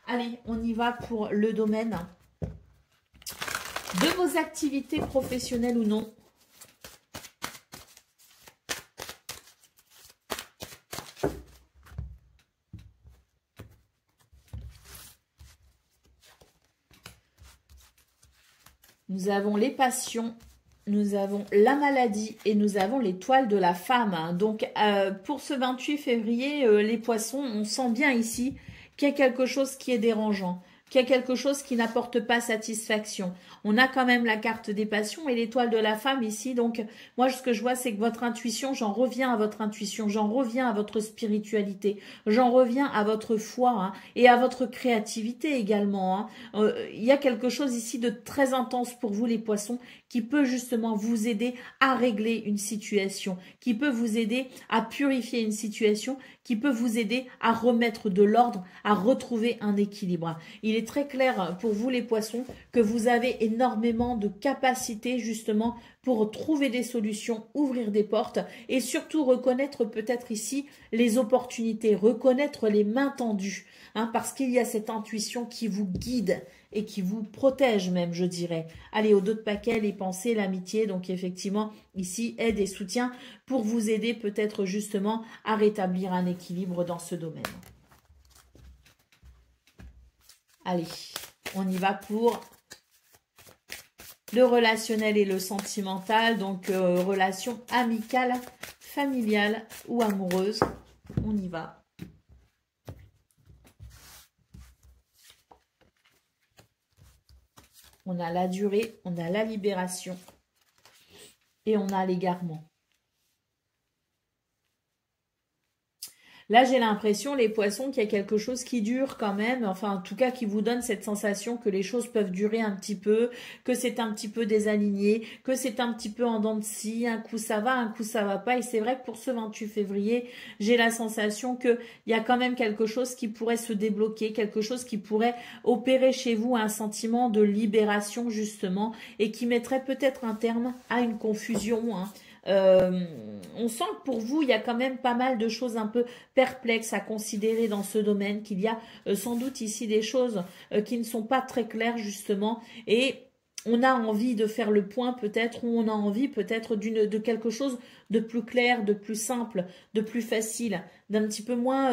Allez, on y va pour le domaine de vos activités professionnelles ou non. Nous avons les passions, nous avons la maladie et nous avons l'étoile de la femme. Donc, pour ce 28 février, les poissons, on sent bien ici qu'il y a quelque chose qui est dérangeant, qu'il y a quelque chose qui n'apporte pas satisfaction. On a quand même la carte des passions et l'étoile de la femme ici. Donc, moi, ce que je vois, c'est que votre intuition, j'en reviens à votre intuition, j'en reviens à votre spiritualité, j'en reviens à votre foi et à votre créativité également. Il y a quelque chose ici de très intense pour vous, les poissons, qui peut justement vous aider à régler une situation, qui peut vous aider à purifier une situation, qui peut vous aider à remettre de l'ordre, à retrouver un équilibre. Il est très clair pour vous les poissons que vous avez énormément de capacités justement pour trouver des solutions, ouvrir des portes et surtout reconnaître peut-être ici les opportunités, reconnaître les mains tendues, parce qu'il y a cette intuition qui vous guide et qui vous protège même, je dirais. Allez, au dos de paquet, les pensées, l'amitié, donc effectivement, ici, aide et soutien pour vous aider peut-être justement à rétablir un équilibre dans ce domaine. Allez, on y va pour le relationnel et le sentimental, donc relation amicale, familiale ou amoureuse. On y va. On a la durée, on a la libération et on a l'égarement. Là, j'ai l'impression, les poissons, qu'il y a quelque chose qui dure quand même, enfin, en tout cas, qui vous donne cette sensation que les choses peuvent durer un petit peu, que c'est un petit peu désaligné, que c'est un petit peu en dents de scie, un coup ça va, un coup ça va pas. Et c'est vrai que pour ce 28 février, j'ai la sensation qu'il y a quand même quelque chose qui pourrait se débloquer, quelque chose qui pourrait opérer chez vous un sentiment de libération, justement, et qui mettrait peut-être un terme à une confusion, hein. On sent que pour vous, il y a quand même pas mal de choses un peu perplexes à considérer dans ce domaine, qu'il y a sans doute ici des choses qui ne sont pas très claires justement, et on a envie de faire le point peut-être, ou on a envie peut-être de quelque chose de plus clair, de plus simple, de plus facile, d'un petit peu moins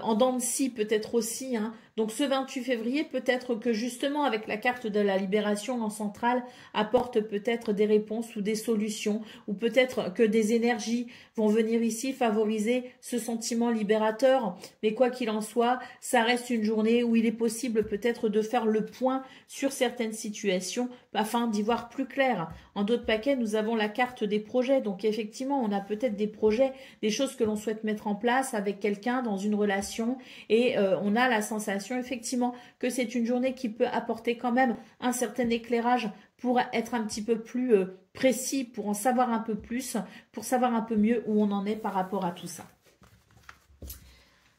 en dents de scie peut-être aussi, hein. Donc ce 28 février, peut-être que justement avec la carte de la libération en centrale, apporte peut-être des réponses ou des solutions, ou peut-être que des énergies vont venir ici favoriser ce sentiment libérateur. Mais quoi qu'il en soit, ça reste une journée où il est possible peut-être de faire le point sur certaines situations afin d'y voir plus clair. En d'autres paquets, nous avons la carte des projets. Donc effectivement, on a peut-être des projets, des choses que l'on souhaite mettre en place avec quelqu'un dans une relation, et on a la sensation effectivement que c'est une journée qui peut apporter quand même un certain éclairage pour être un petit peu plus précis, pour en savoir un peu plus, pour savoir un peu mieux où on en est par rapport à tout ça.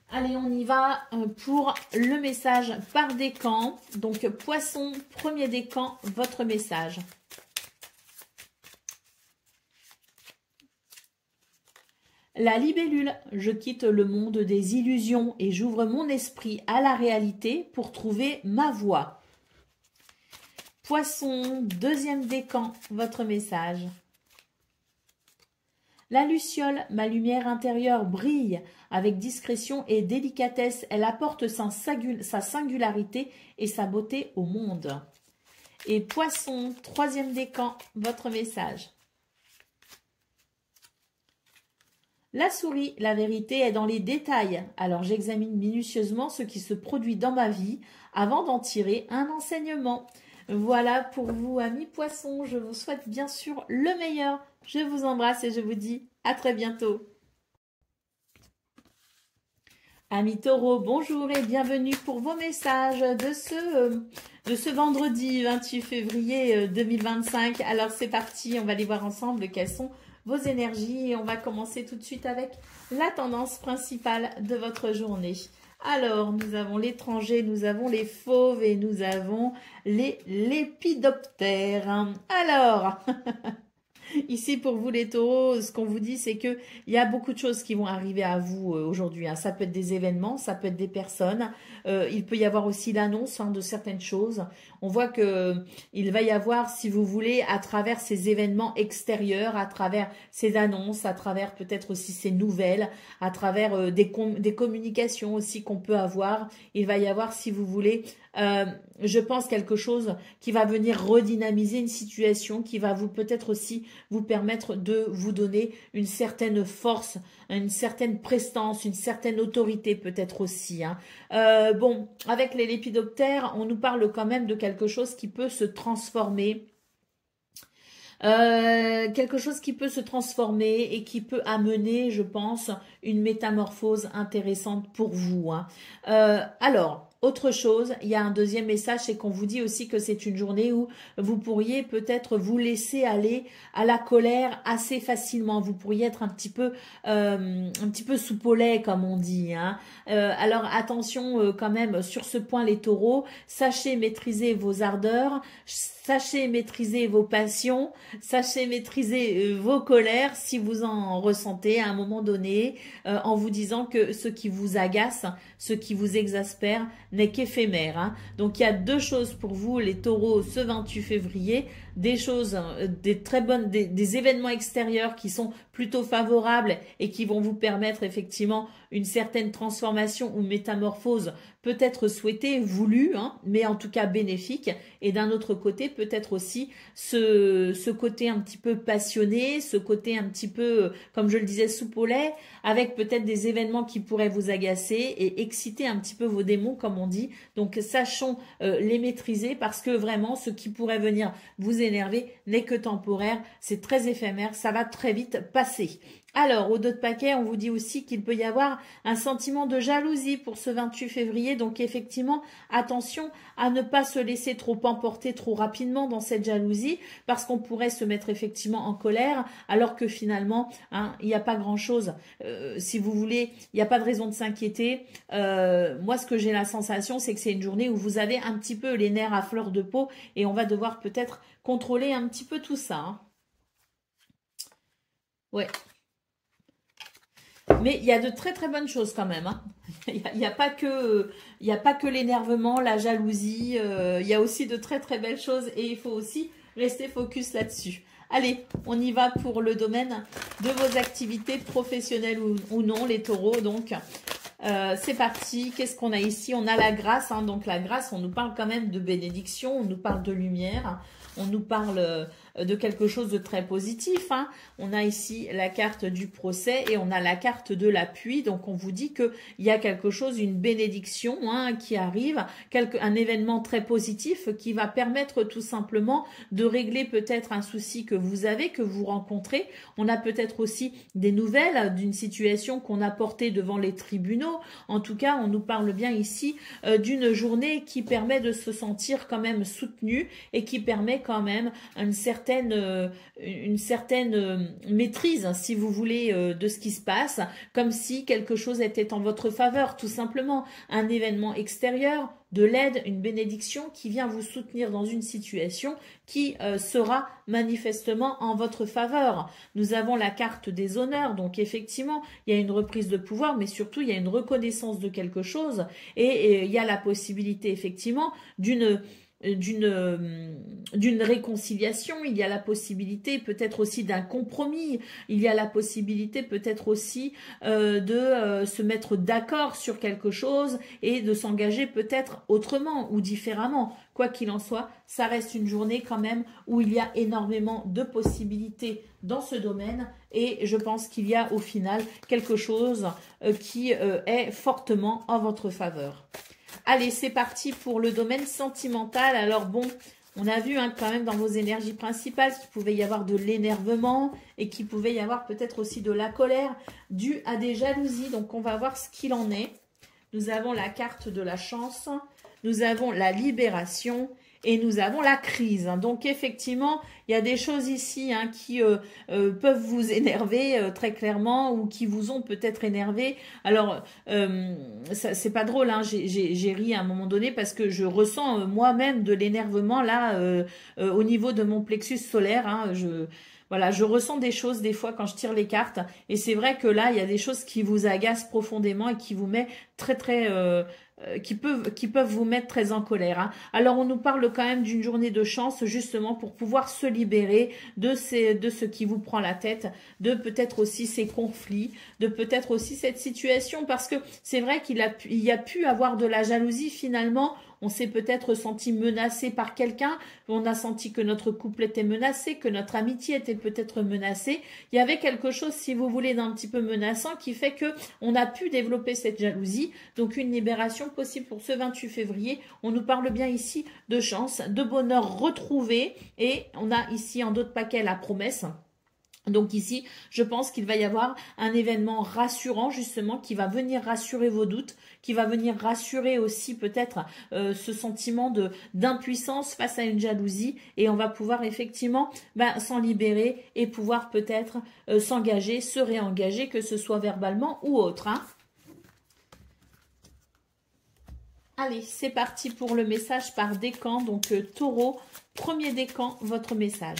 Allez, on y va pour le message par décan. Donc, Poisson, premier décan, votre message. La libellule, je quitte le monde des illusions et j'ouvre mon esprit à la réalité pour trouver ma voie. Poisson, deuxième décan, votre message. La luciole, ma lumière intérieure brille avec discrétion et délicatesse. Elle apporte sa singularité et sa beauté au monde. Et Poisson, troisième décan, votre message. La souris, la vérité est dans les détails. Alors j'examine minutieusement ce qui se produit dans ma vie avant d'en tirer un enseignement. Voilà pour vous, amis poissons. Je vous souhaite bien sûr le meilleur. Je vous embrasse et je vous dis à très bientôt. Amis taureaux, bonjour et bienvenue pour vos messages de ce vendredi 28 février 2025. Alors c'est parti, on va aller voir ensemble quelles sont vos énergies et on va commencer tout de suite avec la tendance principale de votre journée. Alors, nous avons l'étranger, nous avons les fauves et nous avons les lépidoptères. Alors, ici pour vous les taureaux, ce qu'on vous dit c'est que il y a beaucoup de choses qui vont arriver à vous aujourd'hui, hein. Ça peut être des événements, ça peut être des personnes, il peut y avoir aussi l'annonce de certaines choses. On voit que il va y avoir, si vous voulez, à travers ces événements extérieurs, à travers ces annonces, à travers peut-être aussi ces nouvelles, à travers des communications aussi qu'on peut avoir, il va y avoir, si vous voulez, je pense quelque chose qui va venir redynamiser une situation, qui va vous peut-être aussi vous permettre de vous donner une certaine force, une certaine prestance, une certaine autorité peut-être aussi, hein. Bon, avec les lépidoptères, on nous parle quand même de quelque chose qui peut se transformer. Quelque chose qui peut se transformer et qui peut amener, je pense, une métamorphose intéressante pour vous, hein. Alors, autre chose, il y a un deuxième message, c'est qu'on vous dit aussi que c'est une journée où vous pourriez peut-être vous laisser aller à la colère assez facilement. Vous pourriez être un petit peu soupe au lait, comme on dit, hein. Alors attention quand même sur ce point les taureaux, sachez maîtriser vos ardeurs, sachez maîtriser vos passions, sachez maîtriser vos colères si vous en ressentez à un moment donné, en vous disant que ce qui vous agace, ce qui vous exaspère n'est qu'éphémère, hein. Donc il y a deux choses pour vous les taureaux ce 28 février, des choses, des très bonnes, des événements extérieurs qui sont plutôt favorables et qui vont vous permettre effectivement une certaine transformation ou métamorphose peut-être souhaitée, voulue, hein, mais en tout cas bénéfique. Et d'un autre côté, peut-être aussi ce côté un petit peu passionné, ce côté un petit peu, comme je le disais, soupe au lait, avec peut-être des événements qui pourraient vous agacer et exciter un petit peu vos démons, comme comme on dit. Donc, sachons les maîtriser parce que vraiment, ce qui pourrait venir vous énerver n'est que temporaire. C'est très éphémère, ça va très vite passer. Alors, au dos de paquet, on vous dit aussi qu'il peut y avoir un sentiment de jalousie pour ce 28 février. Donc, effectivement, attention à ne pas se laisser trop emporter trop rapidement dans cette jalousie parce qu'on pourrait se mettre effectivement en colère alors que finalement, hein, il n'y a pas grand-chose. Si vous voulez, il n'y a pas de raison de s'inquiéter. Moi, ce que j'ai la sensation, c'est que c'est une journée où vous avez un petit peu les nerfs à fleur de peau et on va devoir peut-être contrôler un petit peu tout ça. Hein. Ouais. Mais il y a de très très bonnes choses quand même. Hein. Il n'y a pas que l'énervement, la jalousie. Il y a aussi de très très belles choses et il faut aussi rester focus là-dessus. Allez, on y va pour le domaine de vos activités professionnelles ou non, les taureaux. Donc, c'est parti. Qu'est-ce qu'on a ici? On a la grâce. Hein. Donc, la grâce, on nous parle quand même de bénédiction, on nous parle de lumière, on nous parle de quelque chose de très positif. Hein. On a ici la carte du procès et on a la carte de l'appui. Donc, on vous dit qu'il y a quelque chose, une bénédiction hein, qui arrive, un événement très positif qui va permettre tout simplement de régler peut-être un souci que vous avez, que vous rencontrez. On a peut-être aussi des nouvelles d'une situation qu'on a portée devant les tribunaux. En tout cas, on nous parle bien ici d'une journée qui permet de se sentir quand même soutenu et qui permet quand même une certaine maîtrise, si vous voulez, de ce qui se passe, comme si quelque chose était en votre faveur, tout simplement. Un événement extérieur, de l'aide, une bénédiction qui vient vous soutenir dans une situation qui sera manifestement en votre faveur. Nous avons la carte des honneurs, donc effectivement, il y a une reprise de pouvoir, mais surtout, il y a une reconnaissance de quelque chose et il y a la possibilité, effectivement, d'une réconciliation, il y a la possibilité peut-être aussi d'un compromis, il y a la possibilité peut-être aussi de se mettre d'accord sur quelque chose et de s'engager peut-être autrement ou différemment. Quoi qu'il en soit, ça reste une journée quand même où il y a énormément de possibilités dans ce domaine et je pense qu'il y a au final quelque chose qui est fortement en votre faveur. Allez, c'est parti pour le domaine sentimental. Alors bon, on a vu hein, quand même dans vos énergies principales qu'il pouvait y avoir de l'énervement et qu'il pouvait y avoir peut-être aussi de la colère due à des jalousies. Donc, on va voir ce qu'il en est. Nous avons la carte de la chance, nous avons la libération et nous avons la crise. Donc, effectivement, il y a des choses ici hein, qui peuvent vous énerver très clairement ou qui vous ont peut-être énervé. Alors, c'est pas drôle, hein, j'ai ri à un moment donné parce que je ressens moi-même de l'énervement là au niveau de mon plexus solaire. Hein, voilà, je ressens des choses des fois quand je tire les cartes et c'est vrai que là, il y a des choses qui vous agacent profondément et qui vous met très qui peuvent vous mettre très en colère. Hein. Alors, on nous parle quand même d'une journée de chance, justement, pour pouvoir se libérer de ce qui vous prend la tête, de peut-être aussi ces conflits, de peut-être aussi cette situation, parce que c'est vrai qu'il y a pu avoir de la jalousie, finalement. On s'est peut-être senti menacé par quelqu'un, on a senti que notre couple était menacé, que notre amitié était peut-être menacée. Il y avait quelque chose, si vous voulez, d'un petit peu menaçant qui fait que on a pu développer cette jalousie. Donc, une libération possible pour ce 28 février. On nous parle bien ici de chance, de bonheur retrouvé et on a ici en dos de paquet la promesse. Donc ici, je pense qu'il va y avoir un événement rassurant justement qui va venir rassurer vos doutes, qui va venir rassurer aussi peut-être ce sentiment d'impuissance face à une jalousie et on va pouvoir effectivement s'en libérer et pouvoir peut-être s'engager, se réengager, que ce soit verbalement ou autre. Hein. Allez, c'est parti pour le message par décan. Donc taureau, premier décan, votre message.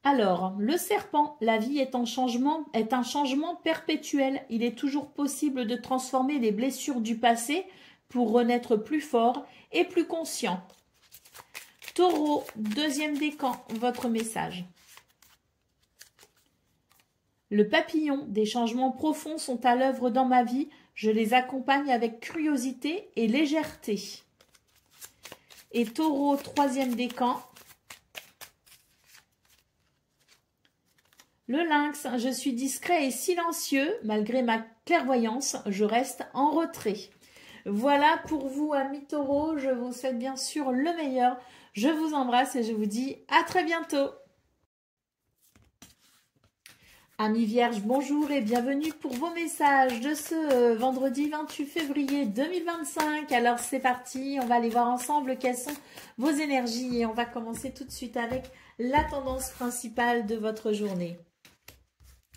Alors, le serpent, la vie est un changement perpétuel. Il est toujours possible de transformer les blessures du passé pour renaître plus fort et plus conscient. Taureau, deuxième décan, votre message. Le papillon, des changements profonds sont à l'œuvre dans ma vie. Je les accompagne avec curiosité et légèreté. Et Taureau, troisième décan. Le lynx, je suis discret et silencieux, malgré ma clairvoyance, je reste en retrait. Voilà pour vous, amis taureaux, je vous souhaite bien sûr le meilleur. Je vous embrasse et je vous dis à très bientôt. Amis vierges, bonjour et bienvenue pour vos messages de ce vendredi 28 février 2025. Alors c'est parti, on va aller voir ensemble quelles sont vos énergies et on va commencer tout de suite avec la tendance principale de votre journée.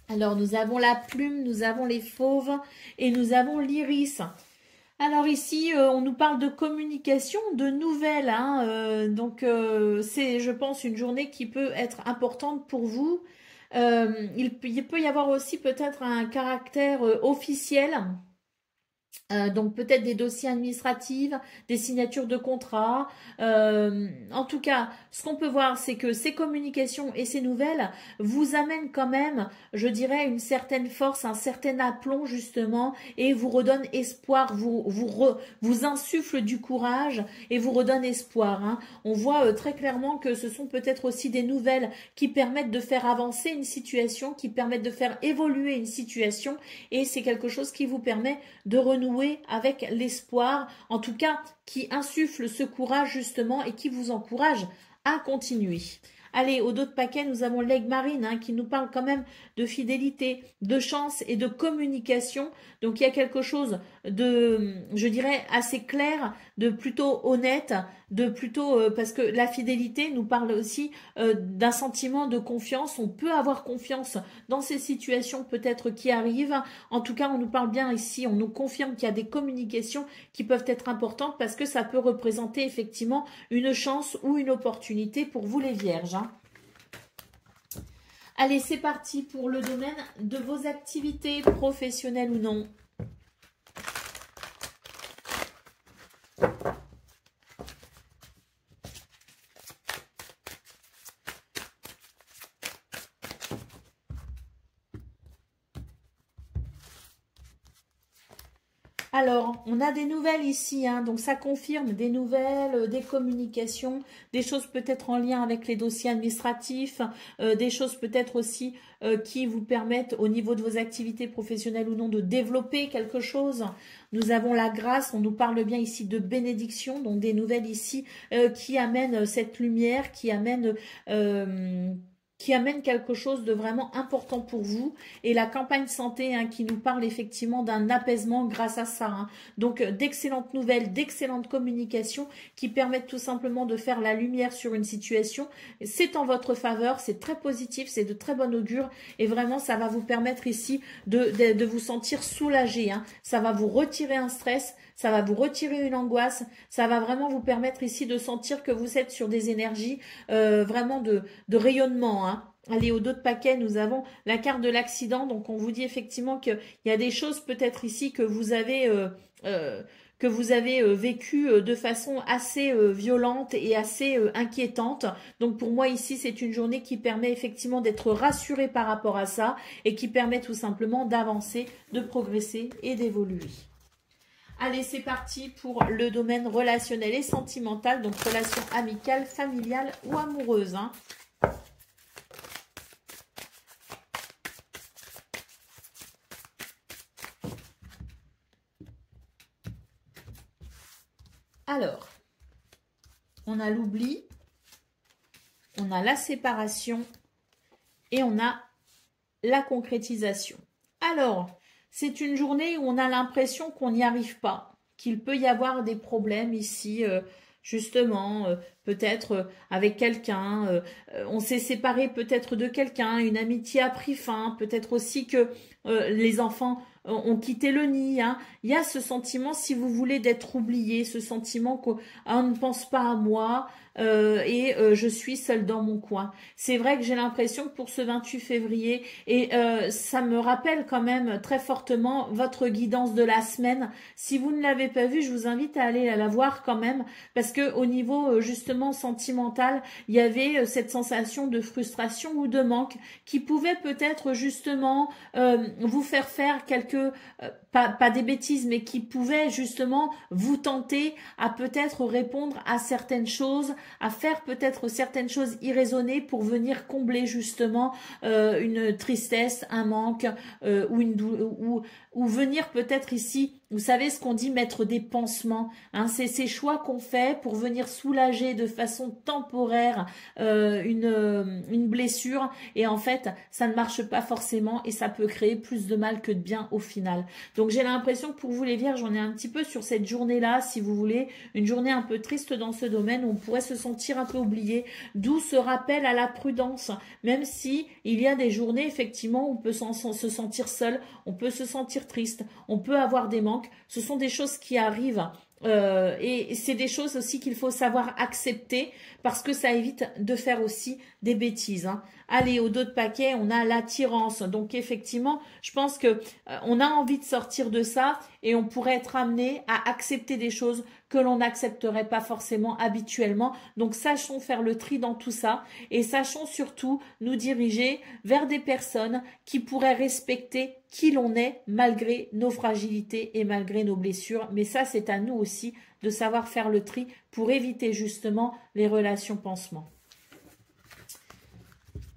Alors nous avons la plume, nous avons les fauves et nous avons l'iris. Alors ici, on nous parle de communication, de nouvelles, hein, donc c'est, je pense, une journée qui peut être importante pour vous. Il peut y avoir aussi peut-être un caractère officiel. Donc peut-être des dossiers administratifs, des signatures de contrats. En tout cas, ce qu'on peut voir, c'est que ces communications et ces nouvelles vous amènent quand même, je dirais, une certaine force, un certain aplomb justement, et vous redonnent espoir, vous insuffle du courage et vous redonne espoir. Hein. On voit très clairement que ce sont peut-être aussi des nouvelles qui permettent de faire avancer une situation, qui permettent de faire évoluer une situation, et c'est quelque chose qui vous permet de renouer avec l'espoir, en tout cas qui insuffle ce courage justement et qui vous encourage à continuer. Allez, au dos de paquet, nous avons l'aigle marine hein, qui nous parle quand même de fidélité, de chance et de communication. Donc il y a quelque chose de, je dirais, assez clair, de plutôt honnête, de plutôt parce que la fidélité nous parle aussi d'un sentiment de confiance. On peut avoir confiance dans ces situations peut-être qui arrivent. En tout cas, on nous parle bien ici, on nous confirme qu'il y a des communications qui peuvent être importantes parce que ça peut représenter effectivement une chance ou une opportunité pour vous les vierges. Hein. Allez, c'est parti pour le domaine de vos activités professionnelles ou non. Alors, on a des nouvelles ici, hein, donc ça confirme des nouvelles, des communications, des choses peut-être en lien avec les dossiers administratifs, des choses peut-être aussi qui vous permettent au niveau de vos activités professionnelles ou non de développer quelque chose. Nous avons la grâce, on nous parle bien ici de bénédiction, donc des nouvelles ici qui amènent cette lumière, qui amènent quelque chose de vraiment important pour vous. Et la campagne santé hein, qui nous parle effectivement d'un apaisement grâce à ça. Hein. Donc d'excellentes nouvelles, d'excellentes communications qui permettent tout simplement de faire la lumière sur une situation. C'est en votre faveur, c'est très positif, c'est de très bon augure. Et vraiment, ça va vous permettre ici de vous sentir soulagé. Hein. Ça va vous retirer un stress. Ça va vous retirer une angoisse, ça va vraiment vous permettre ici de sentir que vous êtes sur des énergies vraiment de rayonnement. Hein. Allez, au dos de paquet, nous avons la carte de l'accident. Donc, on vous dit effectivement qu'il y a des choses peut-être ici que vous avez vécues de façon assez violente et assez inquiétante. Donc, pour moi, ici, c'est une journée qui permet effectivement d'être rassuré par rapport à ça et qui permet tout simplement d'avancer, de progresser et d'évoluer. Allez, c'est parti pour le domaine relationnel et sentimental, donc relation amicale, familiale ou amoureuse. Hein. Alors, on a l'oubli, on a la séparation et on a la concrétisation. Alors, c'est une journée où on a l'impression qu'on n'y arrive pas, qu'il peut y avoir des problèmes ici, justement, peut-être avec quelqu'un, on s'est séparé peut-être de quelqu'un, une amitié a pris fin, peut-être aussi que les enfants ont quitté le nid. Hein. Il y a ce sentiment, si vous voulez, d'être oublié, ce sentiment qu'on ne pense pas à moi, et je suis seule dans mon coin. C'est vrai que j'ai l'impression que pour ce 28 février, et ça me rappelle quand même très fortement votre guidance de la semaine. Si vous ne l'avez pas vue, je vous invite à aller la voir quand même, parce que au niveau justement sentimental, il y avait cette sensation de frustration ou de manque qui pouvait peut-être justement vous faire quelque pas des bêtises, mais qui pouvaient justement vous tenter à peut-être répondre à certaines choses, à faire peut-être certaines choses irraisonnées pour venir combler justement une tristesse, un manque ou venir peut-être ici, vous savez ce qu'on dit, mettre des pansements. Hein, c'est ces choix qu'on fait pour venir soulager de façon temporaire une blessure. Et en fait, ça ne marche pas forcément et ça peut créer plus de mal que de bien au final. Donc j'ai l'impression que pour vous les vierges, on est un petit peu sur cette journée-là, si vous voulez, une journée un peu triste dans ce domaine où on pourrait se sentir un peu oublié. D'où ce rappel à la prudence, même si il y a des journées effectivement où on peut se sentir seul, on peut se sentir triste, on peut avoir des manques. Ce sont des choses qui arrivent et c'est des choses aussi qu'il faut savoir accepter parce que ça évite de faire aussi des bêtises. Hein. Allez, au dos de paquet, on a l'attirance. Donc effectivement, je pense que on a envie de sortir de ça et on pourrait être amené à accepter des choses que l'on n'accepterait pas forcément habituellement. Donc sachons faire le tri dans tout ça et sachons surtout nous diriger vers des personnes qui pourraient respecter qui l'on est malgré nos fragilités et malgré nos blessures. Mais ça, c'est à nous aussi de savoir faire le tri pour éviter justement les relations pansements.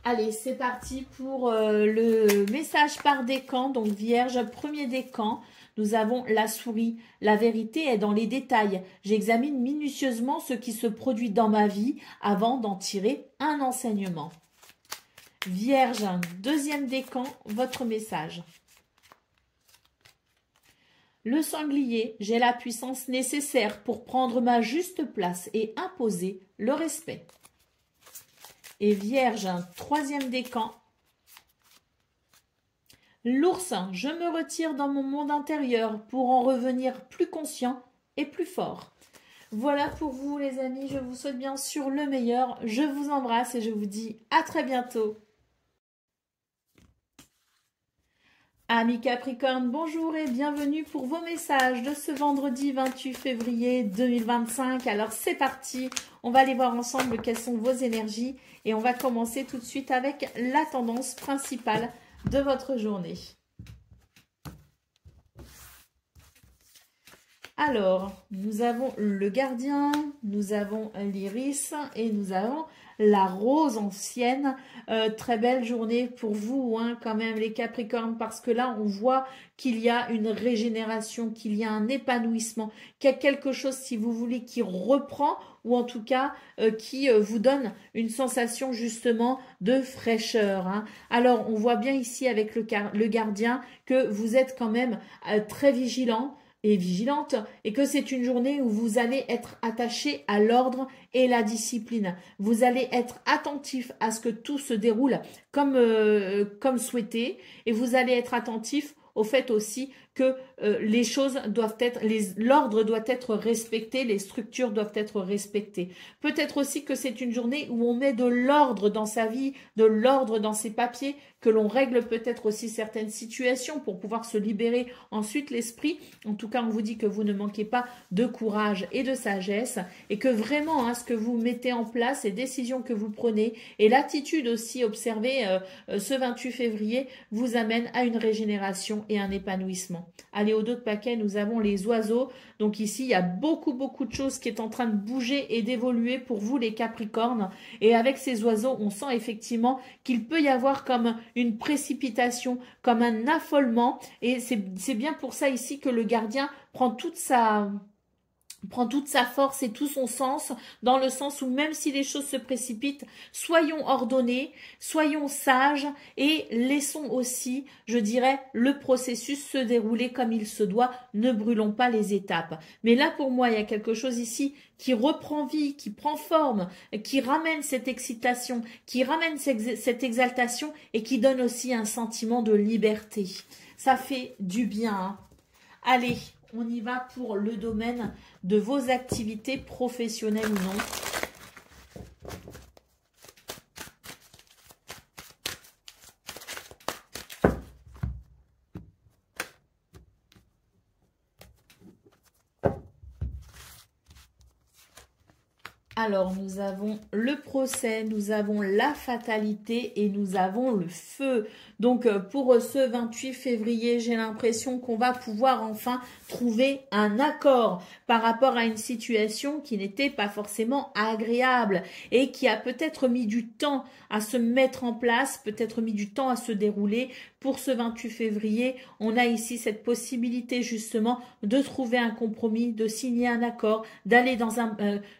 Allez, c'est parti pour le message par décan. Donc Vierge, premier décan. Nous avons la souris. La vérité est dans les détails. J'examine minutieusement ce qui se produit dans ma vie avant d'en tirer un enseignement. Vierge, deuxième décan, votre message. Le sanglier, j'ai la puissance nécessaire pour prendre ma juste place et imposer le respect. Et Vierge, troisième décan. L'ours, je me retire dans mon monde intérieur pour en revenir plus conscient et plus fort. Voilà pour vous les amis, je vous souhaite bien sûr le meilleur. Je vous embrasse et je vous dis à très bientôt. Amis Capricorne, bonjour et bienvenue pour vos messages de ce vendredi 28 février 2025. Alors c'est parti, on va aller voir ensemble quelles sont vos énergies et on va commencer tout de suite avec la tendance principale de votre journée. Alors, nous avons le gardien, nous avons l'iris et nous avons la rose ancienne. Très belle journée pour vous hein, quand même les Capricornes parce que là on voit qu'il y a une régénération, qu'il y a un épanouissement, qu'il y a quelque chose si vous voulez qui reprend ou en tout cas qui vous donne une sensation justement de fraîcheur. Hein. Alors on voit bien ici avec le gardien que vous êtes quand même très vigilant et vigilante et que c'est une journée où vous allez être attaché à l'ordre et la discipline. Vous allez être attentif à ce que tout se déroule comme souhaité et vous allez être attentif au fait aussi que les choses doivent être, l'ordre doit être respecté, les structures doivent être respectées. Peut-être aussi que c'est une journée où on met de l'ordre dans sa vie, de l'ordre dans ses papiers, que l'on règle peut-être aussi certaines situations pour pouvoir se libérer ensuite l'esprit. En tout cas, on vous dit que vous ne manquez pas de courage et de sagesse et que vraiment, hein, ce que vous mettez en place, les décisions que vous prenez et l'attitude aussi observée ce 28 février vous amène à une régénération et un épanouissement. Allez, au dos de paquet, nous avons les oiseaux. Donc ici, il y a beaucoup de choses qui est en train de bouger et d'évoluer pour vous, les Capricornes. Et avec ces oiseaux, on sent effectivement qu'il peut y avoir comme une précipitation, comme un affolement. Et c'est bien pour ça ici que le gardien prend toute sa force et tout son sens, dans le sens où même si les choses se précipitent, soyons ordonnés, soyons sages et laissons aussi, je dirais, le processus se dérouler comme il se doit, ne brûlons pas les étapes. Mais là, pour moi, il y a quelque chose ici qui reprend vie, qui prend forme, qui ramène cette excitation, qui ramène cette exaltation et qui donne aussi un sentiment de liberté. Ça fait du bien, hein. Allez, on y va pour le domaine de vos activités professionnelles ou non. Alors, nous avons le procès, nous avons la fatalité et nous avons le feu. Donc, pour ce 28 février, j'ai l'impression qu'on va pouvoir enfin trouver un accord par rapport à une situation qui n'était pas forcément agréable et qui a peut-être mis du temps à se mettre en place, peut-être mis du temps à se dérouler. Pour ce 28 février, on a ici cette possibilité justement de trouver un compromis, de signer un accord, d'aller dans un...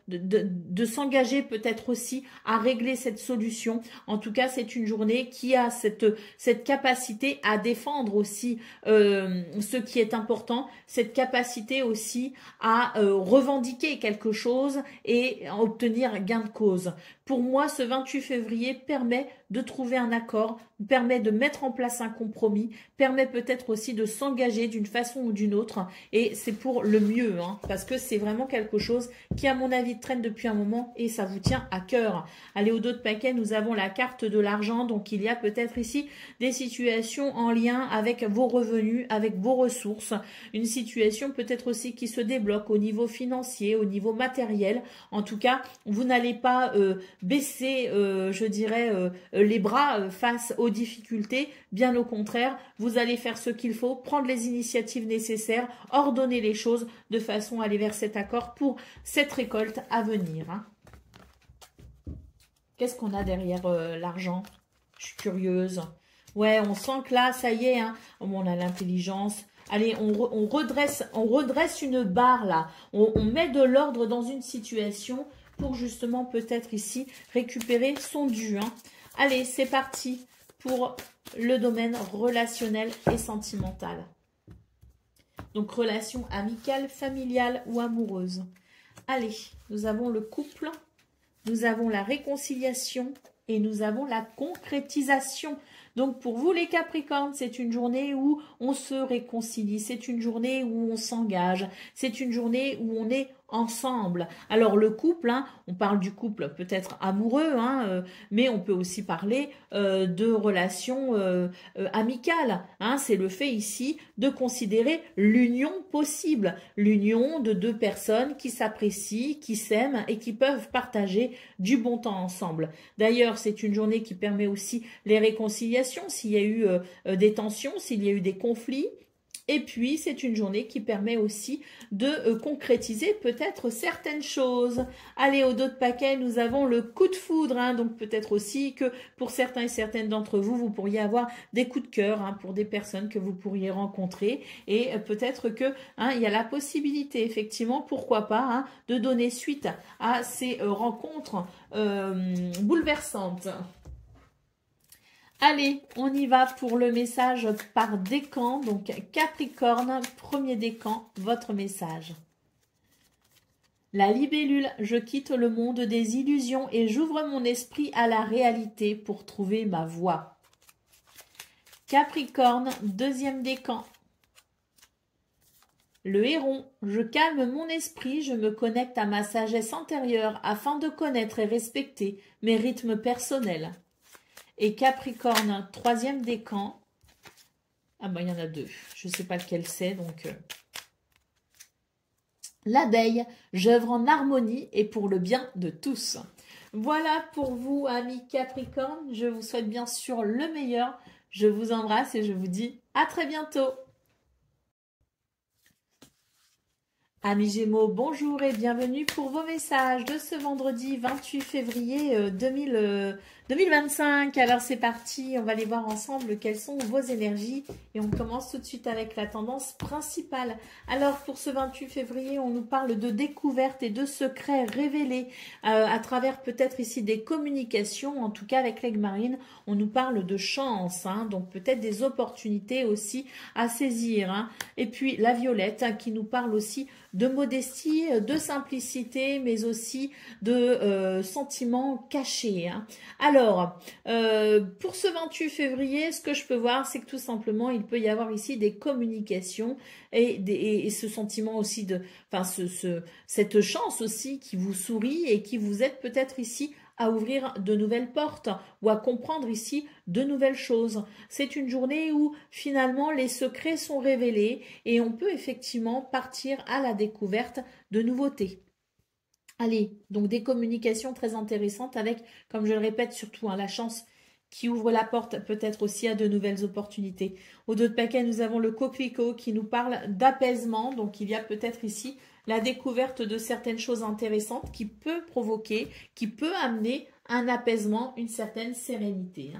de s'engager peut-être aussi à régler cette solution. En tout cas, c'est une journée qui a cette capacité à défendre aussi ce qui est important, cette capacité aussi à revendiquer quelque chose et à obtenir gain de cause. Pour moi, ce 28 février permet de trouver un accord, permet de mettre en place un compromis, permet peut-être aussi de s'engager d'une façon ou d'une autre, et c'est pour le mieux, hein, parce que c'est vraiment quelque chose qui, à mon avis, traîne depuis un moment et ça vous tient à cœur. Allez, au dos de paquet, nous avons la carte de l'argent, donc il y a peut-être ici des situations en lien avec vos revenus, avec vos ressources, une situation peut-être aussi qui se débloque au niveau financier, au niveau matériel. En tout cas, vous n'allez pas baisser, je dirais, les bras face aux difficultés. Bien au contraire, vous allez faire ce qu'il faut, prendre les initiatives nécessaires, ordonner les choses de façon à aller vers cet accord pour cette récolte à venir. Hein. Qu'est-ce qu'on a derrière l'argent? Je suis curieuse. Ouais, on sent que là, ça y est, hein, on a l'intelligence. Allez, on redresse une barre là. On met de l'ordre dans une situation pour justement peut-être ici récupérer son dû. Hein. Allez, c'est parti pour le domaine relationnel et sentimental. Donc, relation amicale, familiale ou amoureuse. Allez, nous avons le couple, nous avons la réconciliation et nous avons la concrétisation. Donc, pour vous les Capricornes, c'est une journée où on se réconcilie, c'est une journée où on s'engage, c'est une journée où on est ensemble. Alors, le couple, hein, on parle du couple peut-être amoureux, hein, mais on peut aussi parler de relations amicales. Hein, c'est le fait ici de considérer l'union possible, l'union de deux personnes qui s'apprécient, qui s'aiment et qui peuvent partager du bon temps ensemble. D'ailleurs, c'est une journée qui permet aussi les réconciliations, s'il y a eu des tensions, s'il y a eu des conflits. Et puis, c'est une journée qui permet aussi de concrétiser peut-être certaines choses. Allez, au dos de paquet, nous avons le coup de foudre. Hein, donc, peut-être aussi que pour certains et certaines d'entre vous, vous pourriez avoir des coups de cœur hein, pour des personnes que vous pourriez rencontrer. Et peut-être que il y a la possibilité, effectivement, pourquoi pas, hein, de donner suite à ces rencontres bouleversantes. Allez, on y va pour le message par décan. Donc, Capricorne, premier décan, votre message. La libellule, je quitte le monde des illusions et j'ouvre mon esprit à la réalité pour trouver ma voie. Capricorne, deuxième décan. Le héron, je calme mon esprit, je me connecte à ma sagesse antérieure afin de connaître et respecter mes rythmes personnels. Et Capricorne, troisième décan. Ah ben, il y en a deux. Je ne sais pas lequel c'est, donc... L'abeille, j'œuvre en harmonie et pour le bien de tous. Voilà pour vous, amis Capricorne. Je vous souhaite bien sûr le meilleur. Je vous embrasse et je vous dis à très bientôt. Amis Gémeaux, bonjour et bienvenue pour vos messages de ce vendredi 28 février 2025. Alors c'est parti, on va aller voir ensemble quelles sont vos énergies et on commence tout de suite avec la tendance principale. Alors pour ce 28 février, on nous parle de découvertes et de secrets révélés à travers peut-être ici des communications, en tout cas avec l'aigle marine, on nous parle de chance, hein, donc peut-être des opportunités aussi à saisir. Hein. Et puis la violette hein, qui nous parle aussi de modestie, de simplicité, mais aussi de sentiments cachés. Hein. Alors, pour ce 28 février, ce que je peux voir, c'est que tout simplement, il peut y avoir ici des communications et ce sentiment aussi de, enfin, cette chance aussi qui vous sourit et qui vous aide peut-être ici à ouvrir de nouvelles portes ou à comprendre ici de nouvelles choses. C'est une journée où finalement les secrets sont révélés et on peut effectivement partir à la découverte de nouveautés. Allez, donc des communications très intéressantes avec, comme je le répète, surtout la chance qui ouvre la porte peut-être aussi à de nouvelles opportunités. Au dos de paquet, nous avons le coquelicot qui nous parle d'apaisement. Donc, il y a peut-être ici la découverte de certaines choses intéressantes qui peut provoquer, qui peut amener un apaisement, une certaine sérénité.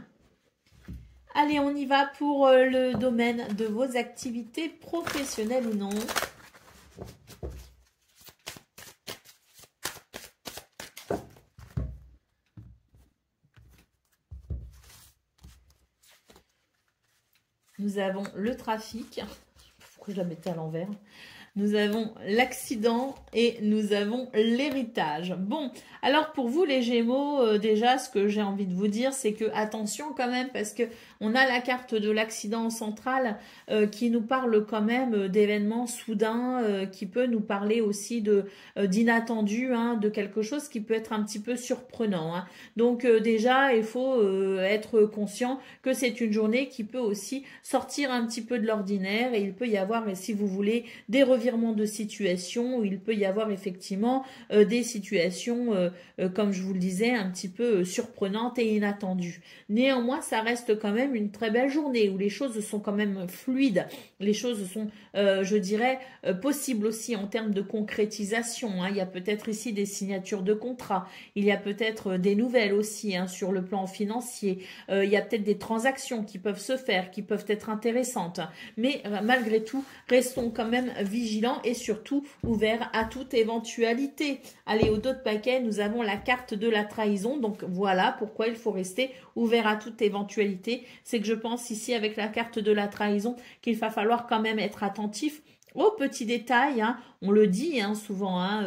Allez, on y va pour le domaine de vos activités professionnelles ou non. Nous avons le trafic. Pourquoi je la mettais à l'envers? Nous avons l'accident et nous avons l'héritage. Bon, alors pour vous les Gémeaux, déjà ce que j'ai envie de vous dire, c'est que attention quand même, parce que on a la carte de l'accident central qui nous parle quand même d'événements soudains, qui peut nous parler aussi de d'inattendu, hein, de quelque chose qui peut être un petit peu surprenant. Hein. Donc déjà, il faut être conscient que c'est une journée qui peut aussi sortir un petit peu de l'ordinaire et il peut y avoir, si vous voulez, des revirements de situation où il peut y avoir effectivement des situations, comme je vous le disais, un petit peu surprenantes et inattendues. Néanmoins, ça reste quand même une très belle journée où les choses sont quand même fluides, les choses sont, je dirais, possibles aussi en termes de concrétisation. Hein. Il y a peut-être ici des signatures de contrats, il y a peut-être des nouvelles aussi hein, sur le plan financier, il y a peut-être des transactions qui peuvent se faire, qui peuvent être intéressantes. Mais malgré tout, restons quand même vigilants et surtout ouverts à toute éventualité. Allez, au dos de paquet, nous avons la carte de la trahison. Donc voilà pourquoi il faut rester ouvert à toute éventualité. C'est que je pense ici avec la carte de la trahison qu'il va falloir quand même être attentif aux petits détails, hein. On le dit hein, souvent, hein,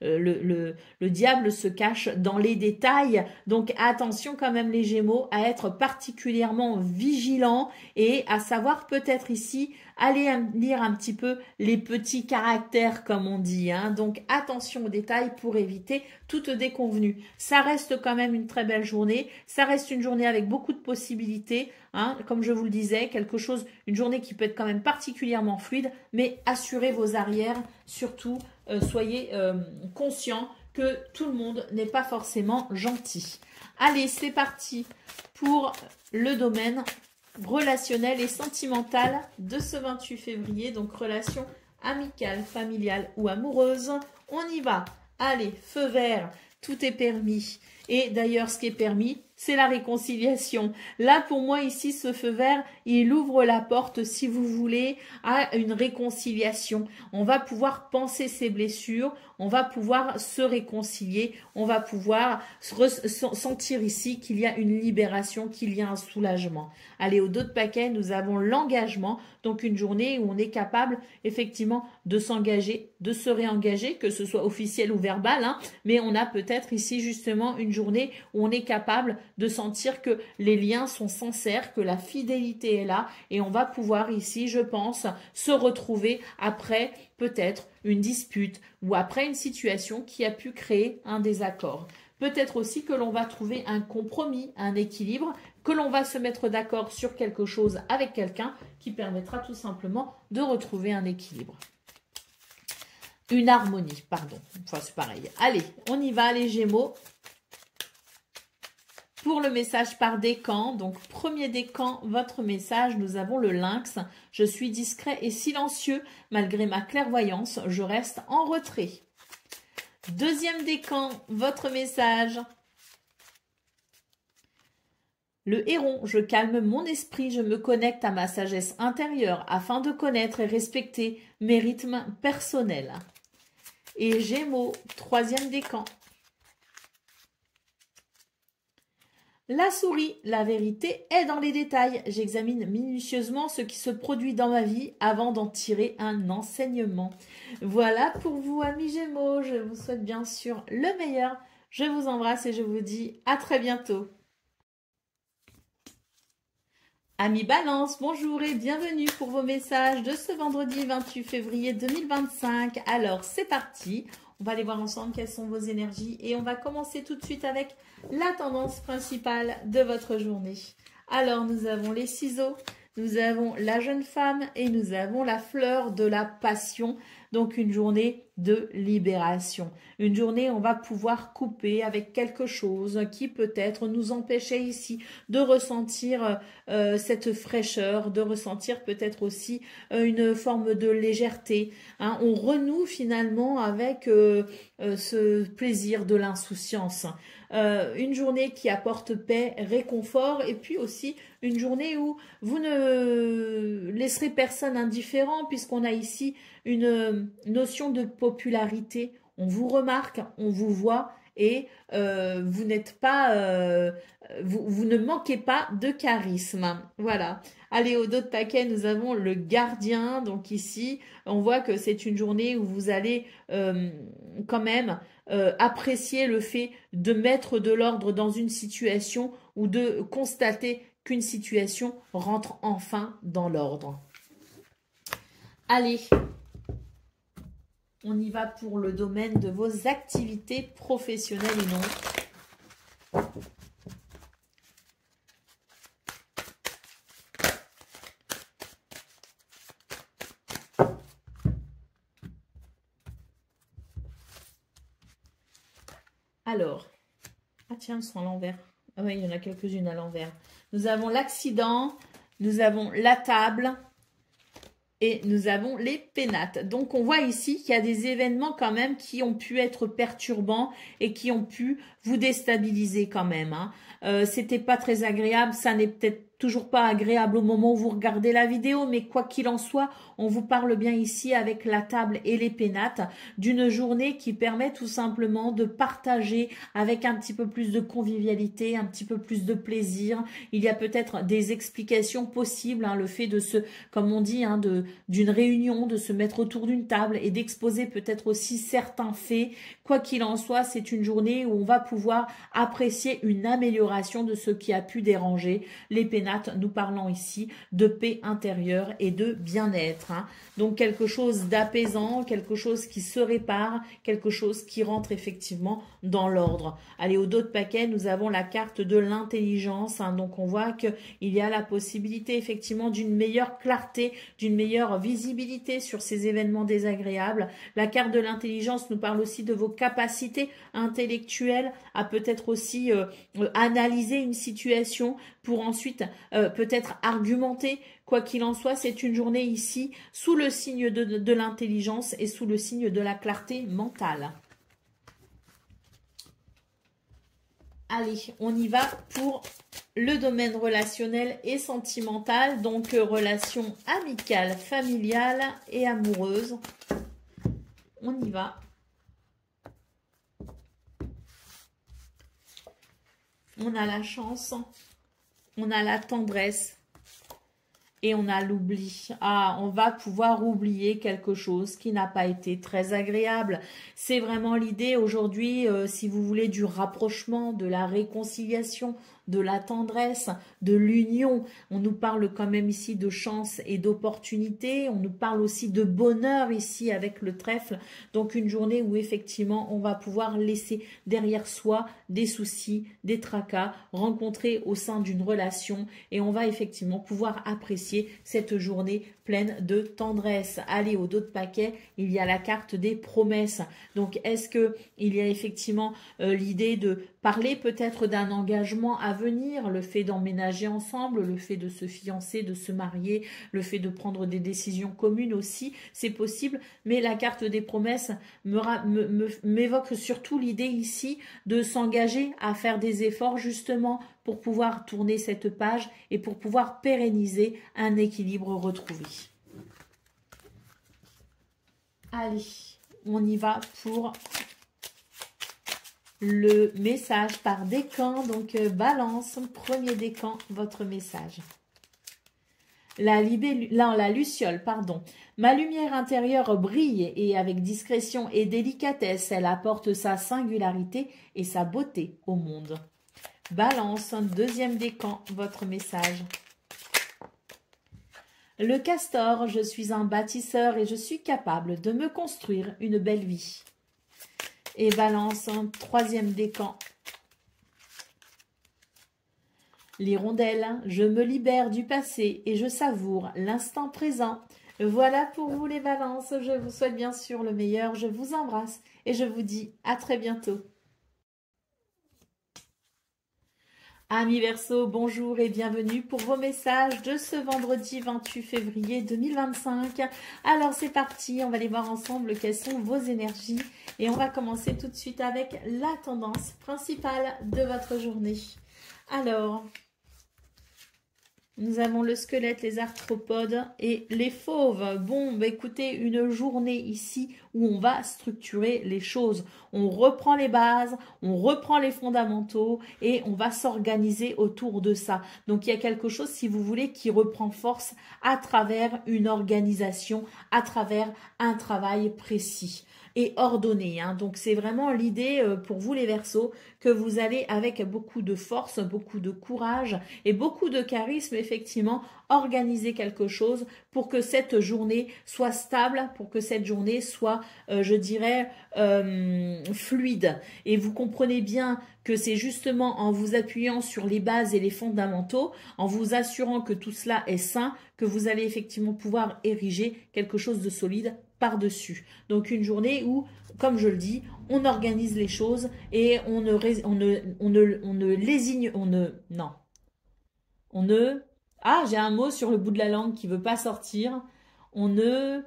le diable se cache dans les détails. Donc attention quand même les Gémeaux à être particulièrement vigilants et à savoir peut-être ici aller lire un petit peu les petits caractères comme on dit. Hein. Donc attention aux détails pour éviter toute déconvenue. Ça reste quand même une très belle journée. Ça reste une journée avec beaucoup de possibilités. Hein, comme je vous le disais, quelque chose, une journée qui peut être quand même particulièrement fluide, mais assurez vos arrières, surtout soyez conscients que tout le monde n'est pas forcément gentil. Allez, c'est parti pour le domaine relationnel et sentimental de ce 28 février, donc relation amicale, familiale ou amoureuse. On y va. Allez, feu vert, tout est permis. Et d'ailleurs, ce qui est permis, c'est la réconciliation. Là, pour moi, ici, ce feu vert, il ouvre la porte, si vous voulez, à une réconciliation. On va pouvoir penser ses blessures, on va pouvoir se réconcilier, on va pouvoir sentir ici qu'il y a une libération, qu'il y a un soulagement. Allez, au dos de paquet, nous avons l'engagement, donc une journée où on est capable, effectivement, de s'engager, de se réengager, que ce soit officiel ou verbal, hein, mais on a peut-être ici, justement, une journée où on est capable de sentir que les liens sont sincères, que la fidélité est là et on va pouvoir ici, je pense, se retrouver après peut-être une dispute ou après une situation qui a pu créer un désaccord. Peut-être aussi que l'on va trouver un compromis, un équilibre, que l'on va se mettre d'accord sur quelque chose avec quelqu'un qui permettra tout simplement de retrouver un équilibre. Une harmonie, pardon. Enfin, c'est pareil. Allez, on y va les Gémeaux. Pour le message par décan, donc premier décan, votre message, nous avons le lynx. Je suis discret et silencieux. Malgré ma clairvoyance, je reste en retrait. Deuxième décan, votre message. Le héron, je calme mon esprit, je me connecte à ma sagesse intérieure afin de connaître et respecter mes rythmes personnels. Et Gémeaux, troisième décan. La souris, la vérité est dans les détails. J'examine minutieusement ce qui se produit dans ma vie avant d'en tirer un enseignement. Voilà pour vous, amis Gémeaux. Je vous souhaite bien sûr le meilleur. Je vous embrasse et je vous dis à très bientôt. Amis Balance, bonjour et bienvenue pour vos messages de ce vendredi 28 février 2025. Alors, c'est parti. On va aller voir ensemble quelles sont vos énergies et on va commencer tout de suite avec la tendance principale de votre journée. Alors, nous avons les ciseaux, nous avons la jeune femme et nous avons la fleur de la passion. Donc une journée de libération. Une journée où on va pouvoir couper avec quelque chose qui peut-être nous empêchait ici de ressentir cette fraîcheur, de ressentir peut-être aussi une forme de légèreté. Hein. On renoue finalement avec ce plaisir de l'insouciance. Une journée qui apporte paix, réconfort et puis aussi une journée où vous ne laisserez personne indifférent puisqu'on a ici une notion de popularité. On vous remarque, on vous voit et vous n'êtes pas, vous ne manquez pas de charisme. Voilà. Allez, au dos de paquet, nous avons le gardien. Donc ici, on voit que c'est une journée où vous allez quand même apprécier le fait de mettre de l'ordre dans une situation ou de constater qu'une situation rentre enfin dans l'ordre. Allez, on y va pour le domaine de vos activités professionnelles et non. Alors, ah tiens, elles sont à l'envers. Ah oui, il y en a quelques-unes à l'envers. Nous avons l'accident, nous avons la table et nous avons les pénates. Donc, on voit ici qu'il y a des événements quand même qui ont pu être perturbants et qui ont pu vous déstabiliser quand même. Hein. C'était pas très agréable, ça n'est peut-être toujours pas agréable au moment où vous regardez la vidéo, mais quoi qu'il en soit, on vous parle bien ici avec la table et les pénates d'une journée qui permet tout simplement de partager avec un petit peu plus de convivialité, un petit peu plus de plaisir. Il y a peut-être des explications possibles, hein, le fait de se, comme on dit, hein, d'une réunion, de se mettre autour d'une table et d'exposer peut-être aussi certains faits. Quoi qu'il en soit, c'est une journée où on va pouvoir apprécier une amélioration de ce qui a pu déranger. Les pénates, nous parlons ici de paix intérieure et de bien-être. Hein. Donc quelque chose d'apaisant, quelque chose qui se répare, quelque chose qui rentre effectivement dans l'ordre. Allez, au dos de paquet, nous avons la carte de l'intelligence. Hein. Donc on voit qu'il y a la possibilité effectivement d'une meilleure clarté, d'une meilleure visibilité sur ces événements désagréables. La carte de l'intelligence nous parle aussi de vos capacités intellectuelles à peut-être aussi analyser une situation pour ensuite peut-être argumenter. Quoi qu'il en soit, c'est une journée ici sous le signe de l'intelligence et sous le signe de la clarté mentale. Allez, on y va pour le domaine relationnel et sentimental, donc relations amicales, familiales et amoureuses. On y va. On a la chance, on a la tendresse et on a l'oubli. Ah, on va pouvoir oublier quelque chose qui n'a pas été très agréable. C'est vraiment l'idée aujourd'hui, si vous voulez, du rapprochement, de la réconciliation, de la tendresse, de l'union. On nous parle quand même ici de chance et d'opportunité. On nous parle aussi de bonheur ici avec le trèfle. Donc une journée où effectivement on va pouvoir laisser derrière soi des soucis, des tracas rencontrés au sein d'une relation et on va effectivement pouvoir apprécier cette journée pleine de tendresse. Allez, au dos de paquet, il y a la carte des promesses. Donc, est-ce que il y a effectivement l'idée de parler peut-être d'un engagement à venir, le fait d'emménager ensemble, le fait de se fiancer, de se marier, le fait de prendre des décisions communes aussi, c'est possible. Mais la carte des promesses m'évoque surtout l'idée ici de s'engager à faire des efforts justement pour pouvoir tourner cette page et pour pouvoir pérenniser un équilibre retrouvé. Allez, on y va pour le message par décan. Donc, balance, premier décan, votre message. La luciole, pardon. Ma lumière intérieure brille et avec discrétion et délicatesse, elle apporte sa singularité et sa beauté au monde. Balance, deuxième décan, votre message. Le castor, je suis un bâtisseur et je suis capable de me construire une belle vie. Et balance, troisième décan. L'hirondelle, je me libère du passé et je savoure l'instant présent. Voilà pour vous les balances. Je vous souhaite bien sûr le meilleur. Je vous embrasse et je vous dis à très bientôt. Amis Verseau, bonjour et bienvenue pour vos messages de ce vendredi 28 février 2025. Alors c'est parti, on va aller voir ensemble quelles sont vos énergies et on va commencer tout de suite avec la tendance principale de votre journée. Alors, nous avons le squelette, les arthropodes et les fauves. Bon, bah écoutez, une journée ici où on va structurer les choses. On reprend les bases, on reprend les fondamentaux et on va s'organiser autour de ça. Donc, il y a quelque chose, si vous voulez, qui reprend force à travers une organisation, à travers un travail précis et ordonné. Hein. Donc, c'est vraiment l'idée pour vous les Verseaux que vous allez avec beaucoup de force, beaucoup de courage et beaucoup de charisme, effectivement, organiser quelque chose pour que cette journée soit stable, pour que cette journée soit, je dirais, fluide. Et vous comprenez bien que c'est justement en vous appuyant sur les bases et les fondamentaux, en vous assurant que tout cela est sain, que vous allez effectivement pouvoir ériger quelque chose de solide par-dessus. Donc une journée où, comme je le dis, on organise les choses et on ne lésigne, ah, j'ai un mot sur le bout de la langue qui veut pas sortir. On ne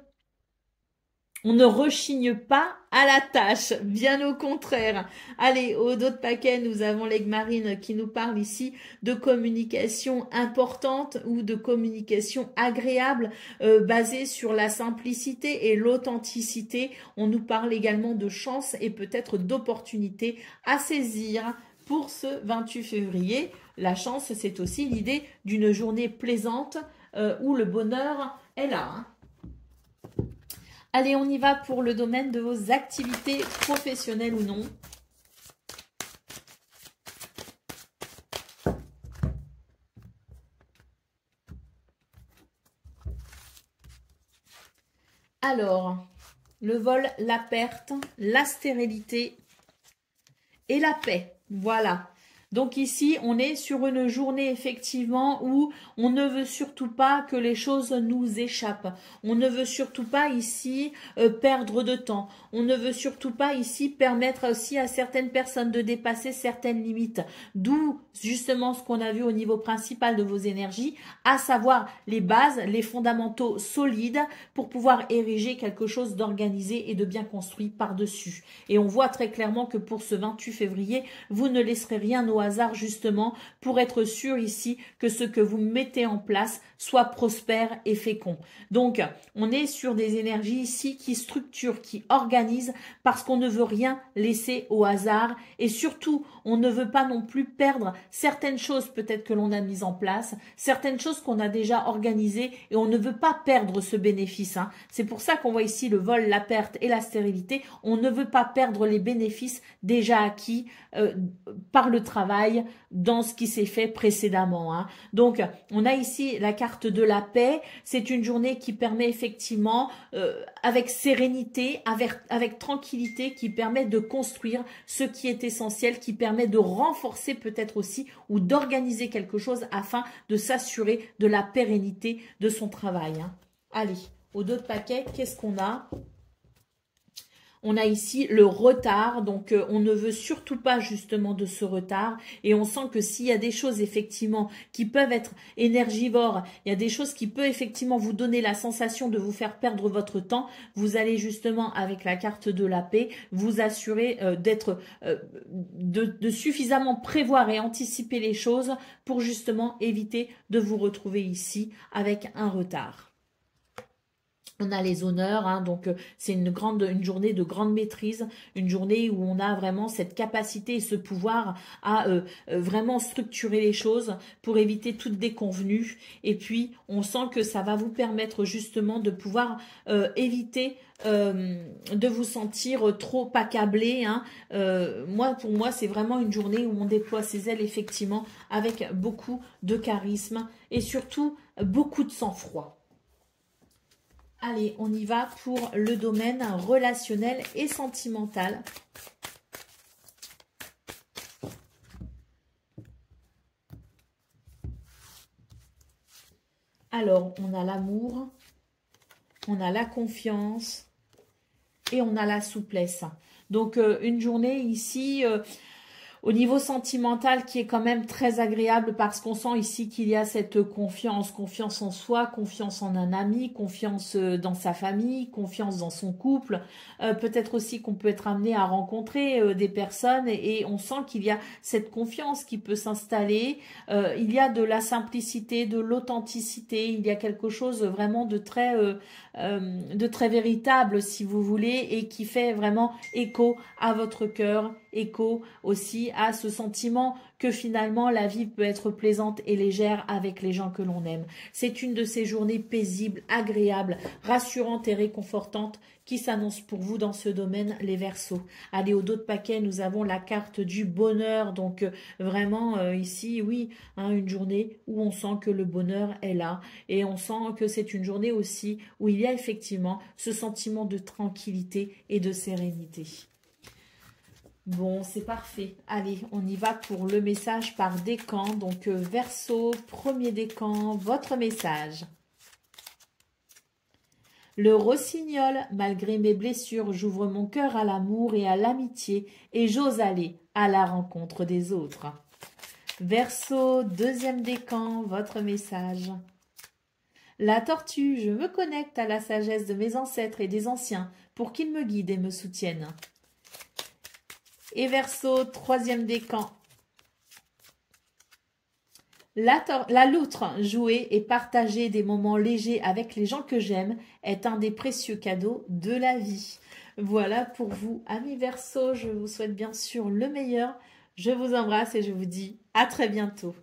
rechigne pas à la tâche, bien au contraire. Allez, au dos de paquet, nous avons l'aigle marine qui nous parle ici de communication importante ou de communication agréable basée sur la simplicité et l'authenticité. On nous parle également de chance et peut-être d'opportunités à saisir pour ce 28 février. La chance, c'est aussi l'idée d'une journée plaisante où le bonheur est là. Hein. Allez, on y va pour le domaine de vos activités professionnelles ou non. Alors, le vol, la perte, la stérilité et la paix. Voilà. Donc ici, on est sur une journée effectivement où on ne veut surtout pas que les choses nous échappent. On ne veut surtout pas ici perdre de temps. On ne veut surtout pas ici permettre aussi à certaines personnes de dépasser certaines limites. D'où justement ce qu'on a vu au niveau principal de vos énergies, à savoir les bases, les fondamentaux solides pour pouvoir ériger quelque chose d'organisé et de bien construit par-dessus. Et on voit très clairement que pour ce 28 février, vous ne laisserez rien au hasard justement pour être sûr ici que ce que vous mettez en place soit prospère et fécond. Donc, on est sur des énergies ici qui structurent, qui organisent parce qu'on ne veut rien laisser au hasard et surtout, on ne veut pas non plus perdre certaines choses peut-être que l'on a mises en place, certaines choses qu'on a déjà organisées et on ne veut pas perdre ce bénéfice. Hein. C'est pour ça qu'on voit ici le vol, la perte et la stérilité. On ne veut pas perdre les bénéfices déjà acquis par le travail dans ce qui s'est fait précédemment. Hein. Donc, on a ici la carte de la paix. C'est une journée qui permet effectivement, avec sérénité, avec tranquillité, qui permet de construire ce qui est essentiel, qui permet de renforcer peut-être aussi ou d'organiser quelque chose afin de s'assurer de la pérennité de son travail. Hein. Allez, au dos de paquet, qu'est-ce qu'on a ? On a ici le retard, donc on ne veut surtout pas justement de ce retard et on sent que s'il y a des choses effectivement qui peuvent être énergivores, il y a des choses qui peuvent effectivement vous donner la sensation de vous faire perdre votre temps, vous allez justement avec la carte de la paix vous assurer de suffisamment prévoir et anticiper les choses pour justement éviter de vous retrouver ici avec un retard. On a les honneurs, hein, donc c'est une journée de grande maîtrise, une journée où on a vraiment cette capacité et ce pouvoir à vraiment structurer les choses pour éviter toute déconvenue. Et puis, on sent que ça va vous permettre justement de pouvoir éviter de vous sentir trop accablé. Hein. Pour moi, c'est vraiment une journée où on déploie ses ailes effectivement avec beaucoup de charisme et surtout beaucoup de sang-froid. Allez, on y va pour le domaine relationnel et sentimental. Alors, on a l'amour, On a la confiance et on a la souplesse. Donc, une journée ici... au niveau sentimental qui est quand même très agréable parce qu'on sent ici qu'il y a cette confiance, confiance en soi, confiance en un ami, confiance dans sa famille, confiance dans son couple. Peut-être aussi qu'on peut être amené à rencontrer des personnes et on sent qu'il y a cette confiance qui peut s'installer. Il y a de la simplicité, de l'authenticité, il y a quelque chose vraiment de très véritable si vous voulez et qui fait vraiment écho à votre cœur, écho aussi à ce sentiment que finalement la vie peut être plaisante et légère avec les gens que l'on aime. C'est une de ces journées paisibles, agréables, rassurantes et réconfortantes qui s'annoncent pour vous dans ce domaine, les Verseaux. Allez, au dos de paquet, nous avons la carte du bonheur. Donc vraiment ici, oui, hein, une journée où on sent que le bonheur est là. Et on sent que c'est une journée aussi où il y a effectivement ce sentiment de tranquillité et de sérénité. Bon, c'est parfait. Allez, on y va pour le message par décan. Donc, Verseau, premier décan, votre message. Le rossignol, malgré mes blessures, j'ouvre mon cœur à l'amour et à l'amitié et j'ose aller à la rencontre des autres. Verseau, deuxième décan, votre message. La tortue, je me connecte à la sagesse de mes ancêtres et des anciens pour qu'ils me guident et me soutiennent. Et Verseau, troisième décan. La loutre, jouer et partager des moments légers avec les gens que j'aime est un des précieux cadeaux de la vie. Voilà pour vous, amis Verseau. Je vous souhaite bien sûr le meilleur. Je vous embrasse et je vous dis à très bientôt.